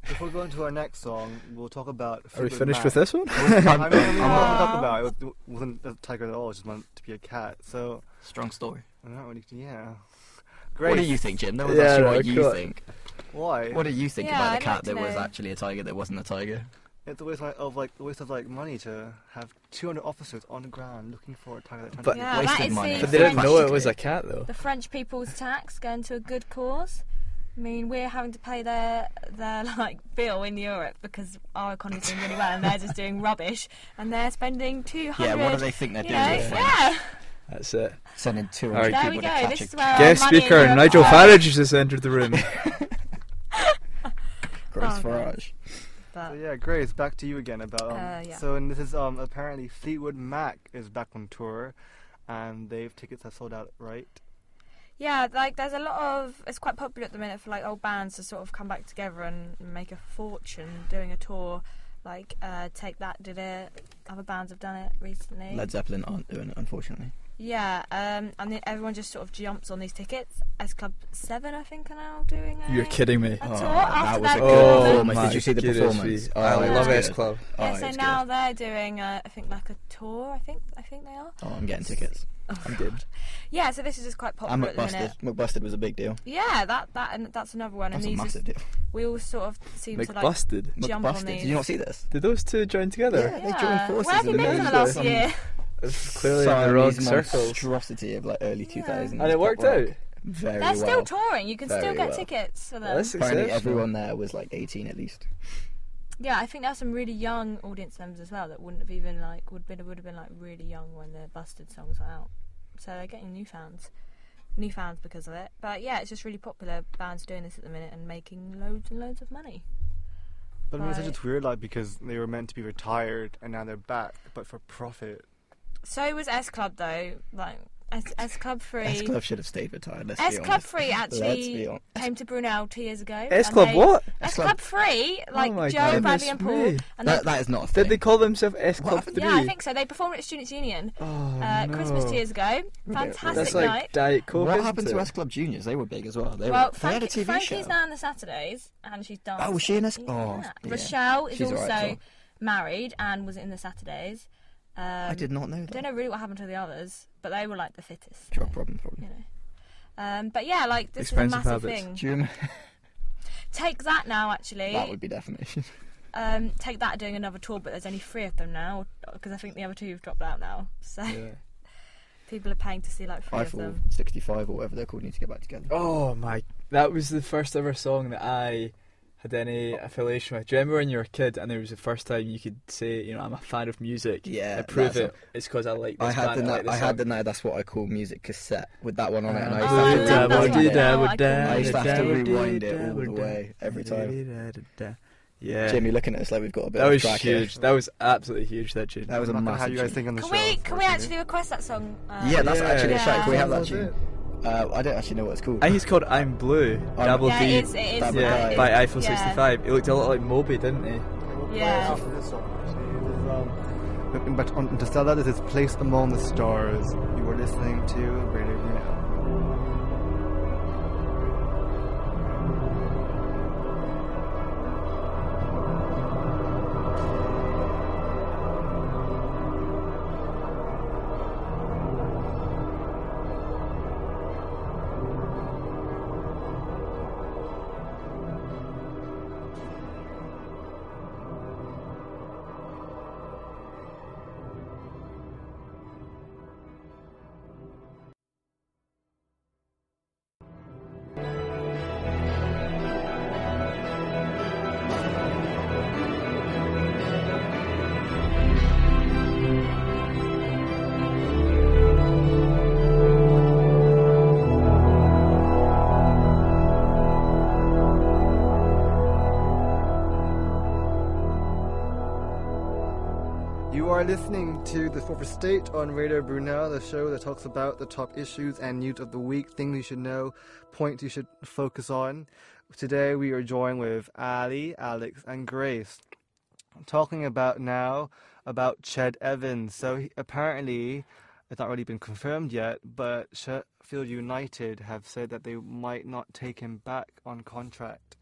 Before we go into our next song, we'll talk about. Are we Fleetwood finished Mac. with this one? I mean, what we talk about it wasn't a tiger at all. It just wanted to be a cat. So Strong story. I don't really. Yeah. Great. What do you think, Jim? No one's Yeah, asked you no, what you cool. think. Why? What do you think Yeah, about I'd the cat like to that was know. actually a tiger that wasn't a tiger? It's a waste of money to have 200 officers on the ground looking for a tiger. But- Yeah, Wasted that is money. the But they didn't French, know it was a cat though. the French people's tax going to a good cause. I mean, we're having to pay their like bill in Europe because our economy's doing really well, and they're just doing rubbish, and they're spending 200. Yeah, what do they think they're you doing? know, with French? yeah. That's it. Sending 200 Alright. There people we to go. catch This a is where cat. Guest money in speaker Europe Nigel goes. Farage has just entered the room. Grace Oh, Farage. So yeah, Grace, back to you again about. Yeah. So and this is apparently Fleetwood Mac is back on tour, and tickets have sold out, right? Yeah, like there's a lot of. It's quite popular at the minute for like old bands to sort of come back together and make a fortune doing a tour. Like Take That did it. Other bands have done it recently. Led Zeppelin aren't doing it, unfortunately. Yeah, and then everyone just sort of jumps on these tickets. S Club 7, I think, are now doing it. You're kidding me. A tour that after was a their good tour. performance. my Did you see the goodness performance? me. Oh, I it love was S good. Club. Oh, Yeah, it so was now good. they're doing, I think, like a tour. I think they are. Oh, I'm getting tickets. I'm good. Yeah, so this is just quite And popular at the minute. McBusted was a big deal. Yeah, and that's another one. That's and a these massive just, deal. we all sort of seem to like McBusted. jump on McBusted. these. Did you not see this? Did those two join together? Yeah, they joined forces Where have you in been for the middle of last some year? It's clearly in the wrong Siamese circles. monstrosity of like early 2000s. And it worked pop rock. out. very They're well. still touring. You can still Very get well. tickets for them. That's Apparently exceptional. everyone there was like 18 at least. Yeah, I think there are some really young audience members as well that wouldn't have even like would have been like really young when the Busted songs were out. So they're getting new fans because of it. But yeah, it's just really popular. Bands doing this at the minute and making loads and loads of money. But I mean, it's just weird, like, because they were meant to be retired and now they're back, but for profit. So was S Club though. Like S Club 3. S Club should have stayed retired. Let's S be Club honest. 3 Let's actually be honest. came to Brunel 2 years ago. S and Club they- what? S Club 3, like my Joe, goodness Bradley and Paul. me. And That is not a thing. Did they call themselves S Club happened? 3? yeah, I think so. They performed at Students' Union Oh, no. Christmas 2 years ago. Fantastic That's like night. Diet Coke. What isn't happened to it? S Club Juniors? They were big as well. They Well, had a TV Frankie's show. now on the Saturdays, and she's dancing. Oh, was she in this? Yeah. Oh, yeah. Rochelle is She's also alright as well. married and was in the Saturdays. I did not know I that. don't know really what happened to the others, but they were like the fittest. Drug problem, probably. You know. But yeah, like this Expensive is a massive habits. thing. Do you remember? Take that now, actually. That would be defamation. Take that doing another tour, but there's only 3 of them now because I think the other 2 have dropped out now. So Yeah. people are paying to see like 3 of Eiffel them. 65 or whatever they're called need to get back together. Oh my! That was the first ever song that I had any affiliation with. Do you remember when you were a kid and there was the first time you could say, you know, I'm a fan of music? Yeah, prove that's it. It's because I like this I had band, the like this I had song. the now that's what I call music cassette with that one on it, and I Oh, I used to love have to that rewind one. it. I used to have to rewind it all the way every time. Yeah. Jimmy, looking at us like we've got a bit That of was track huge. here. That was absolutely huge. That tune. That was a I'm not gonna massive have you guys tune. sing on the Can show. we unfortunately. actually request that song? Yeah, that's actually a shout. Can we have that That's tune? it. I don't actually know what it's called. I think it's called I'm Blue. Double Yeah, D. it is. Double Yeah, D. by Eiffel Yeah. 65. He looked a lot like Moby, didn't he? Yeah. After this song, actually. But on Interstellar, this is Place Among the Stars. You were listening to Radio Brunel. You are listening to The Fourth Estate on Radio Brunel, the show that talks about the top issues and news of the week, things you should know, points you should focus on. Today we are joined with Ali, Alex and Grace, talking about Ched Evans. So apparently, it's not really been confirmed yet, but Sheffield United have said that they might not take him back on contract.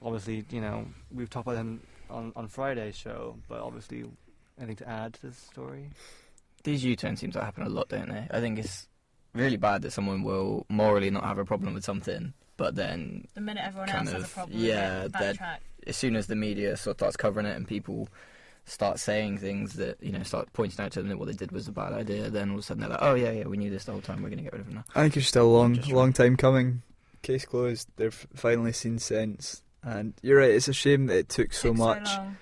Obviously, you know, we've talked about him on Friday's show, but obviously, anything to add to this story? These U-turns seem to happen a lot, don't they? I think it's really bad that someone will morally not have a problem with something, but then The minute everyone kind else has a of, problem yeah, with it, that- backtrack. as soon as the media sort of starts covering it and people start saying things that, you know, start pointing out to them that what they did was a bad idea, then all of a sudden they're like, oh yeah, we knew this the whole time, we're going to get rid of him now. I think it's still a Just long time coming. Case closed. They've finally seen sense. And you're right, it's a shame that it took so Took much. long.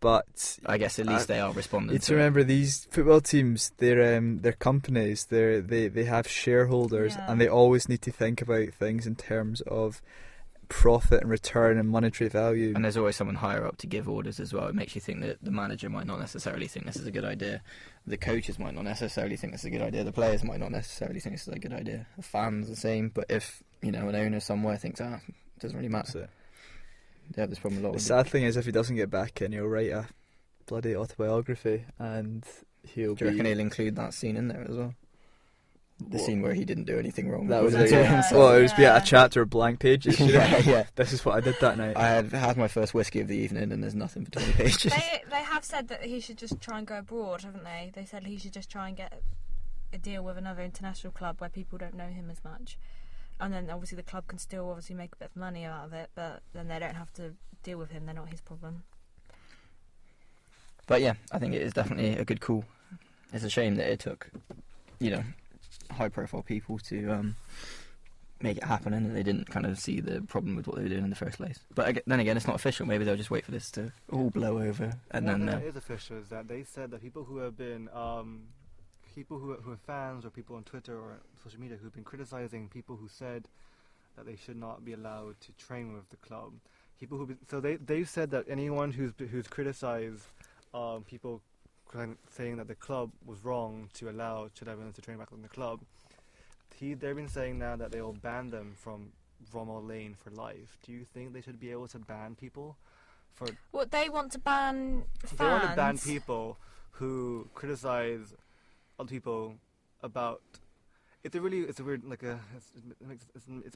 But I guess at least they are responding you to remember these football teams, they're companies, they have shareholders, Yeah. and they always need to think about things in terms of profit and return and monetary value. And there's always someone higher up to give orders as well. It makes you think that the manager might not necessarily think this is a good idea. The coaches might not necessarily think this is a good idea. The players might not necessarily think this is a good idea. The fans the same. But if, you know, an owner somewhere thinks, it doesn't really That's matter. it. They have this problem a lot The with sad thing is, if he doesn't get back in, he'll write a bloody autobiography, and he'll Do you reckon be. he'll include that scene in there as well? The scene where he didn't do anything wrong. That was it, it. yeah. Yeah. Well, it was be Yeah. a chapter of blank pages. You know? yeah. This is what I did that night. I had my first whiskey of the evening and there's nothing for 20 pages. They have said that he should just try and go abroad, haven't they? They said he should just try and get a deal with another international club where people don't know him as much. And then obviously the club can still obviously make a bit of money out of it, but then they don't have to deal with him. They're not his problem. But yeah, I think it is definitely a good call. It's a shame that it took, you know, high-profile people to make it happen, and they didn't kind of see the problem with what they were doing in the first place. But then again, it's not official. Maybe they'll just wait for this to all blow over, and One then. thing that is official is that they said that people who have been people who are fans or people on Twitter or social media who've been criticizing people who said that they should not be allowed to train with the club. They've said that anyone who's criticized people saying that the club was wrong to allow Chet Evans to train back in the club. They've been saying now that they will ban them from Bramall Lane for life. Do you think they should be able to ban people for? What, they want to ban fans? They want to ban people who criticize other people about. It's a weird, it's a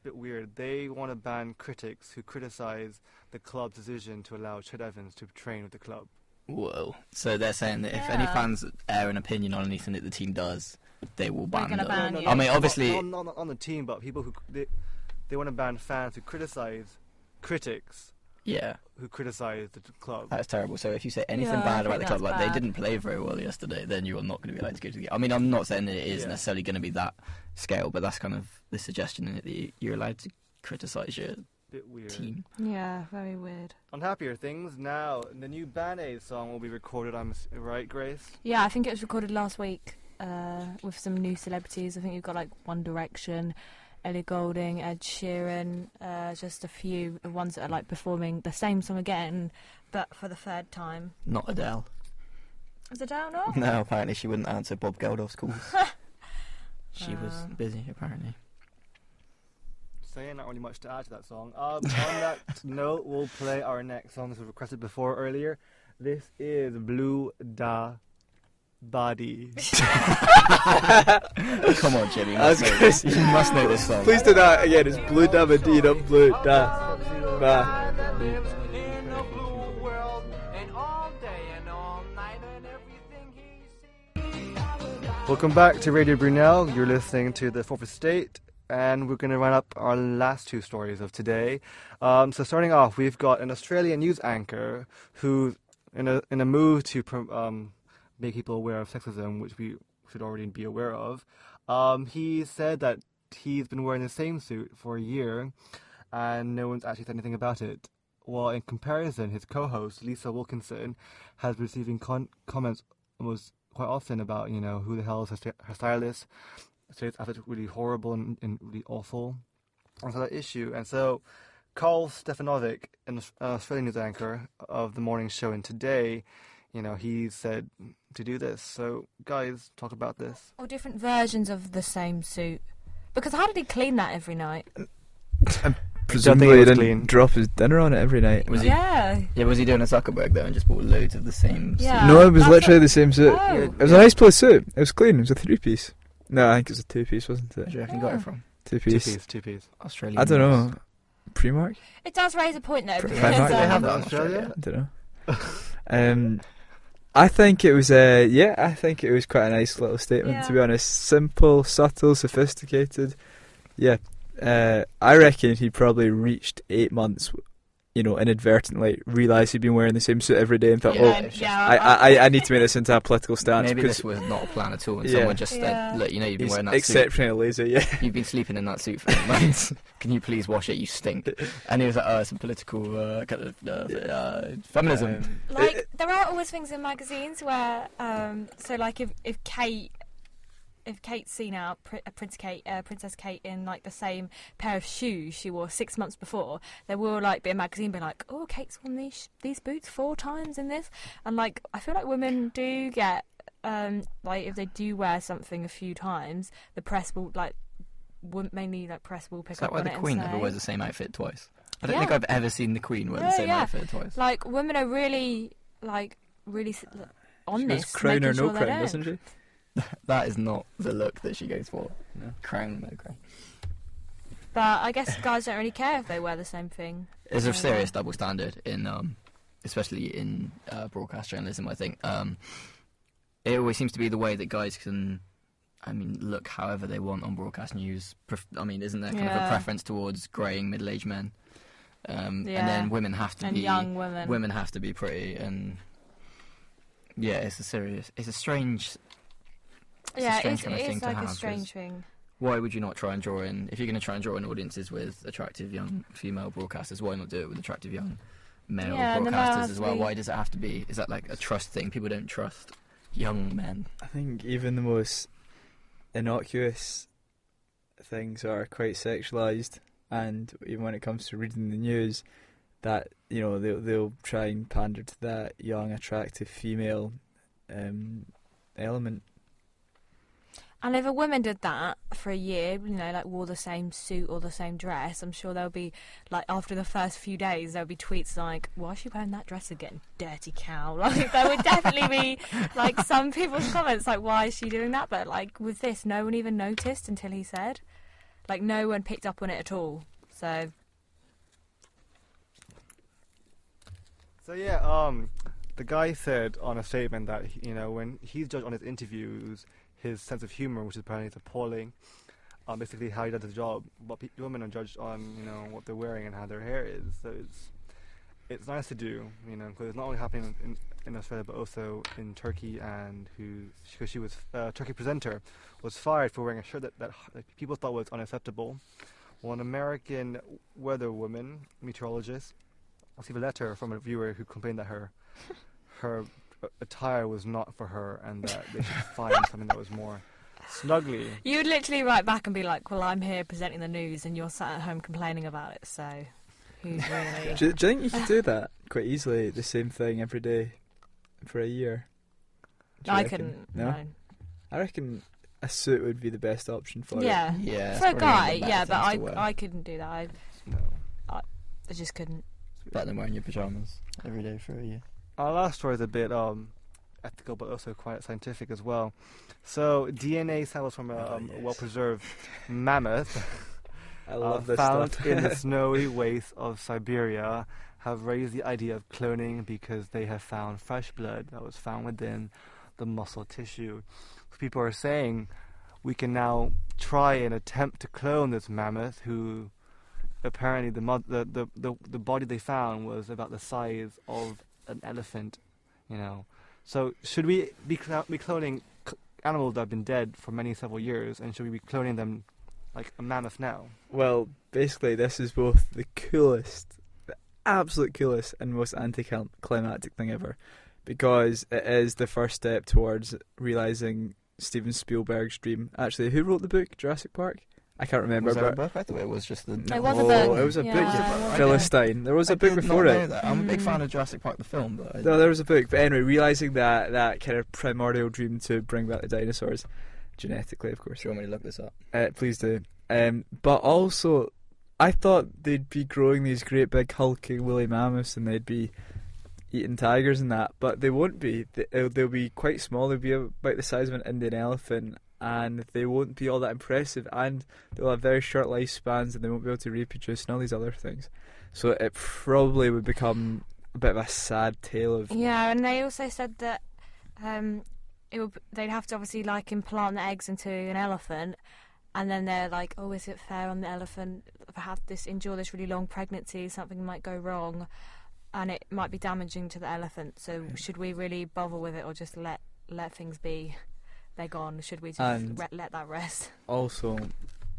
bit weird. They want to ban critics who criticize the club's decision to allow Chet Evans to train with the club. Whoa. So they're saying that if any fans air an opinion on anything that the team does, they will ban them. Ban you. I mean, obviously... Not on the team, but people who... They want to ban fans who criticize critics who criticize the club. That's terrible. So if you say anything bad about the club, like they didn't play very well yesterday, then you are not going to be allowed to go to the game. I mean, I'm not saying that it is necessarily going to be that scale, but that's kind of the suggestion in it, that you're allowed to criticise your bit weird. Team. Yeah, very weird. On happier things, now the new Band Aid song will be recorded, right, Grace? Yeah, I think it was recorded last week with some new celebrities. I think you've got like One Direction, Ellie Goulding, Ed Sheeran, just a few ones that are like performing the same song again, but for the third time. Not Adele. Is Adele not? No, apparently she wouldn't answer Bob Geldof's calls. She was busy, apparently. Saying not really much to add to that song. On that note, we'll play our next song. This was requested before earlier. This is Blue Da Body. Come on, Jimmy. You must know this song. Please do that again. It's Blue Da Body, not Blue Da Ba. Welcome back to Radio Brunel. You're listening to the Fourth Estate, and we're going to run up our last two stories of today. So starting off, we've got an Australian news anchor who's in a move to make people aware of sexism, which we should already be aware of. He said that he's been wearing the same suit for a year, and no one's actually said anything about it. Well, in comparison, his co-host, Lisa Wilkinson, has been receiving comments almost quite often about, who the hell is her stylist. So it's really horrible and really awful. And so that issue. And so Carl Stefanovic, an Australian news anchor of the morning show, and today, he said to do this. So guys, talk about this. Or different versions of the same suit. Because how did he clean that every night? Presumably he didn't drop his dinner on it every night. Was he? Yeah. Yeah, was he doing a Zuckerberg though and just bought loads of the same suit? Yeah. No, it was literally the same suit. Oh. It was a nice blue suit. It was clean. It was a 3-piece. No, I think it was a 2-piece, wasn't Where it? do you reckon you got it from? 2-piece. Two piece. Australian. I don't know. Primark? It does raise a point though. Because, Primark? Do they have that that in in Australia? I don't know. I think it was I think it was quite a nice little statement, to be honest. Simple, subtle, sophisticated. Yeah. I reckon he probably reached 8 months, inadvertently realised he'd been wearing the same suit every day and thought, I need to make this into a political stance. Maybe this was not a plan at all, and someone just said, look, you've been wearing that suit. Exceptionally lazy, yeah. You've been sleeping in that suit for 8 months. Can you please wash it? You stink. And he was like, some political kind of feminism. there are always things in magazines where, so like if Kate's seen out Princess Kate in like the same pair of shoes she wore 6 months before, there will like be a magazine being like, oh, Kate's worn these boots 4 times in this, and like I feel like women do get like if they do wear something a few times, the press will mainly press will pick up on it. Is that why the Queen never wears the same outfit twice? I don't think I've ever seen the Queen wear the same outfit twice. Like women are really on this. Crown or no crown, doesn't she? That is not the look that she goes for. No. Crown, no crown. But I guess guys don't really care if they wear the same thing. There's a serious double standard in, especially in broadcast journalism. I think it always seems to be the way that guys can, look however they want on broadcast news. Isn't there kind of a preference towards greying middle-aged men? And then women have to be young women. Women have to be pretty, and it's a strange Yeah, a strange kind of it thing is to like have. a 'Cause strange thing. why would you not try and draw in, if you're going to try and draw in audiences with attractive young female broadcasters, why not do it with attractive young male and the male broadcasters has as to well? be- Why does it have to be? Is that like a trust thing? People don't trust young men. I think even the most innocuous things are quite sexualized, and even when it comes to reading the news, that they'll try and pander to that young, attractive female element. And if a woman did that for a year, like wore the same suit or the same dress, I'm sure there'll be, like, after the first few days, there'll be tweets like, why is she wearing that dress again? Dirty cow. Like, there would definitely be, like, some people's comments, like, why is she doing that? But, like, with this, no one even noticed until he said. Like, no one picked up on it at all. So yeah, the guy said on a statement that, when he's judged on his interviews, his sense of humour, which is apparently appalling, basically how he does his job, but women are judged on, what they're wearing and how their hair is. So it's nice to do, because it's not only happening in Australia, but also in Turkey, and because she was a Turkey presenter, was fired for wearing a shirt that people thought was unacceptable. Well, an American weather woman, meteorologist, received a letter from a viewer who complained that her attire was not for her, and that they should find something that was more snuggly. you would literally write back and be like, well, I'm here presenting the news and you're sat at home complaining about it, so who's really... Do you think you could do that quite easily, the same thing every day for a year? I couldn't. No. I reckon a suit would be the best option for it. Yeah. Yeah, For a it's probably guy, one of the yeah, better but things to wear. I couldn't do that. No. I just couldn't. Better than wearing your pyjamas every day for a year. Our last story is a bit ethical, but also quite scientific as well. So, DNA samples from a well-preserved mammoth I love this found stuff. in the snowy wastes of Siberia have raised the idea of cloning, because they have found fresh blood that was found within the muscle tissue. So people are saying we can now try and attempt to clone this mammoth, who apparently the body they found was about the size of an elephant, So should we be cloning animals that have been dead for several years, and should we be cloning them like a mammoth now? Well, basically, this is both the absolute coolest and most anticlimactic thing ever, because it is the first step towards realising Steven Spielberg's dream. Actually, who wrote the book Jurassic Park? I can't remember. Was that a book? I thought it was just the... It was a book. It was a Yeah, book. it Philistine. There was a book before it. I'm a big fan of Jurassic Park, the film, but... No, there was a book. But anyway, realising that kind of primordial dream to bring back the dinosaurs, genetically, of course. Do you want me to look this up? Please do. But also, I thought they'd be growing these great big hulking woolly mammoths, and they'd be eating tigers and that, but they won't be. They'll be quite small. They'll be about the size of an Indian elephant, and they won't be all that impressive, and they'll have very short lifespans, and they won't be able to reproduce and all these other things. So it probably would become a bit of a sad tale of... Yeah, and they also said that they'd have to obviously like implant the eggs into an elephant, and then they're like, oh, is it fair on the elephant to endure this really long pregnancy? Something might go wrong, and it might be damaging to the elephant. So should we really bother with it, or just let things be? They're gone. Should we just let that rest? Also,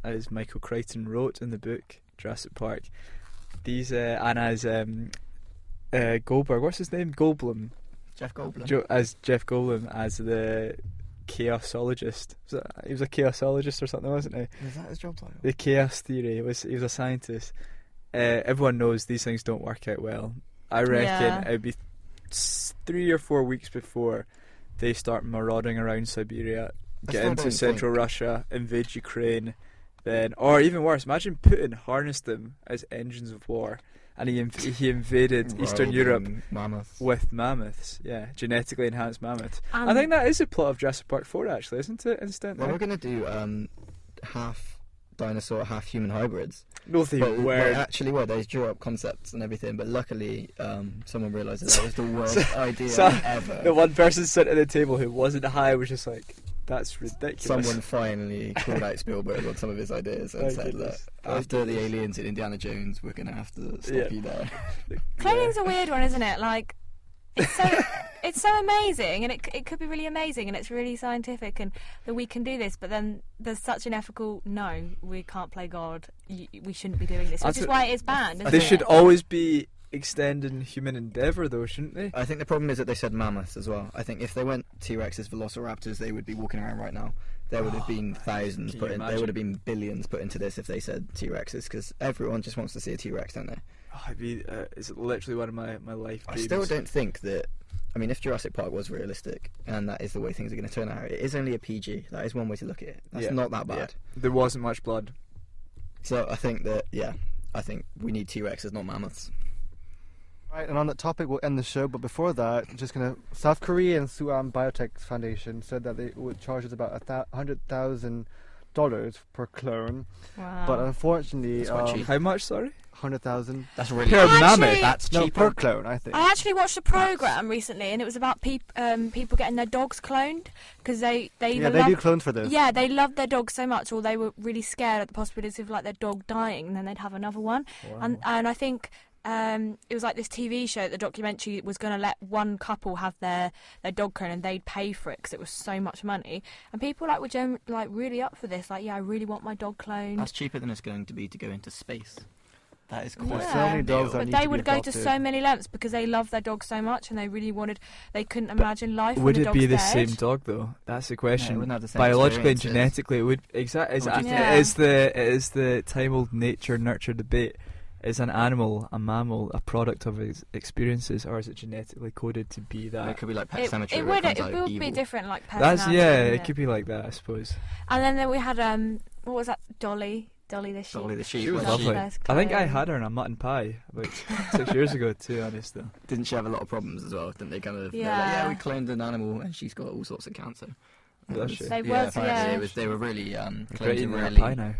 as Michael Crichton wrote in the book Jurassic Park, these and as Goldberg, what's his name? Goldblum. Jeff Goldblum. As Jeff Goldblum as the chaosologist. He was a chaosologist or something, wasn't he? Is that his job title? The chaos theory. He was a scientist. Everyone knows these things don't work out well. I reckon it'd be 3 or 4 weeks before they start marauding around Siberia, get into central Russia, invade Ukraine, then, or even worse, imagine Putin harnessed them as engines of war, and he invaded Eastern Europe with mammoths, genetically enhanced mammoths. I think that is the plot of Jurassic Park 4, actually, isn't it? Well, we're going to do half dinosaur, half human hybrids. No, they were. Actually, they drew up concepts and everything, but luckily someone realised that was the worst idea ever. The one person sitting at the table who wasn't high was just like, that's ridiculous. Someone finally called out Spielberg on some of his ideas and said that after the aliens in Indiana Jones, we're going to have to stop you there. Cloning's a weird one, isn't it? Like, it's so... it's so amazing, and it could be really amazing, and it's really scientific, and that we can do this. But then there's such an ethical no, we can't play God. We shouldn't be doing this, which is why it is banned. They should always be extending human endeavour, though, shouldn't they? I think the problem is that they said mammoths as well. I think if they went T-Rexes, Velociraptors, they would be walking around right now. There would have been thousands put in. There would have been billions put into this if they said T-Rexes, because everyone just wants to see a T-Rex, don't they? It's literally one of my life dreams. I still don't think that. I mean, if Jurassic Park was realistic and that is the way things are going to turn out, it is only a PG. That is one way to look at it. That's not that bad. Yeah. There wasn't much blood. So I think that, I think we need T-Rexes, not mammoths. Right, and on that topic, we'll end the show. But before that, South Korean Biotech Foundation said that they would charge us about $100,000 per clone. Wow. But unfortunately, how much? Sorry, 100,000. That's really per mammoth. That's No, cheaper. per clone, I think. I actually watched a program recently, and it was about people getting their dogs cloned because they do clones for this. Yeah, they loved their dogs so much, or they were really scared at the possibility of like their dog dying, and then they'd have another one. Wow. And I think it was like this TV show. The documentary was going to let one couple have their dog clone, and they'd pay for it because it was so much money. And people were really up for this. Like, yeah, I really want my dog cloned. That's cheaper than it's going to be to go into space. That is quite. Yeah. So many dogs that But need they to be would go to adopted. so many lengths because they love their dog so much, and they really wanted. They couldn't imagine life. Would when the it be dog's the dead. same dog though? That's the Yeah, it question. wouldn't have the same Biologically and experiences. genetically, it would exactly. Yeah. It is the time-old nature-nurture debate. Is an animal, a mammal, a product of its experiences, or is it genetically coded to be that? It could be like Pet Cemetery. It where would. comes It out would evil. be different, like That's personality. it wouldn't could be like that, I suppose. And then we had what was that? Dolly the sheep. Dolly the sheep. She was That lovely. first I think I clone. had her in a mutton pie about 6 years ago, to be honest, though. Didn't she have a lot of problems as well? Didn't they kind of? They're like, Yeah. we cloned an animal and she's got all sorts of cancer. It Does was- she? They yeah, was, apparently yeah. it was. They were really Great claimed to eating that really. pie now.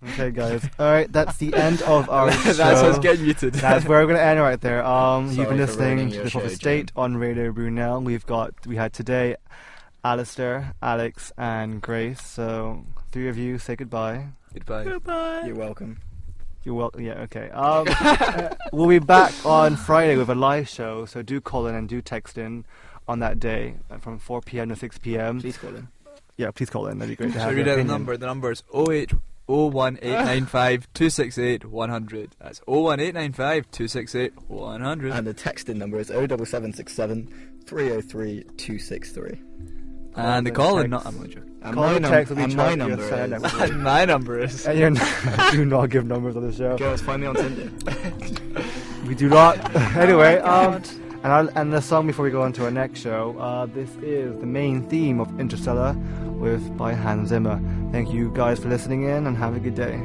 Okay, guys. All right, that's the end of our show. That's what's getting muted. That's where we're going to end right there. You've Sorry been for listening ruining to your the Prophet show, State Jim. on Radio Brunel. We had today Alistair, Alex, and Grace. So three of you say goodbye. Goodbye. You're welcome. You're welcome. Yeah, okay. We'll be back on Friday with a live show. So do call in and do text in on that day from 4 p.m. to 6 p.m. Please call in. Yeah, please call in. That'd be great to Should have I your read out the opinion. number? The number is 01895 268 100. That's 01895 268 100. And the texting number is 07767 303 263. And the the call in, text. not. I'm only joking. And Call my, and text will be and my charged number via Saturday is. night. And my number is. And you do not give numbers on the show. Girls, find me on Tinder. We do not. Anyway, God. and the song before we go on to our next show, this is the main theme of Interstellar by Hans Zimmer. Thank you guys for listening in and have a good day.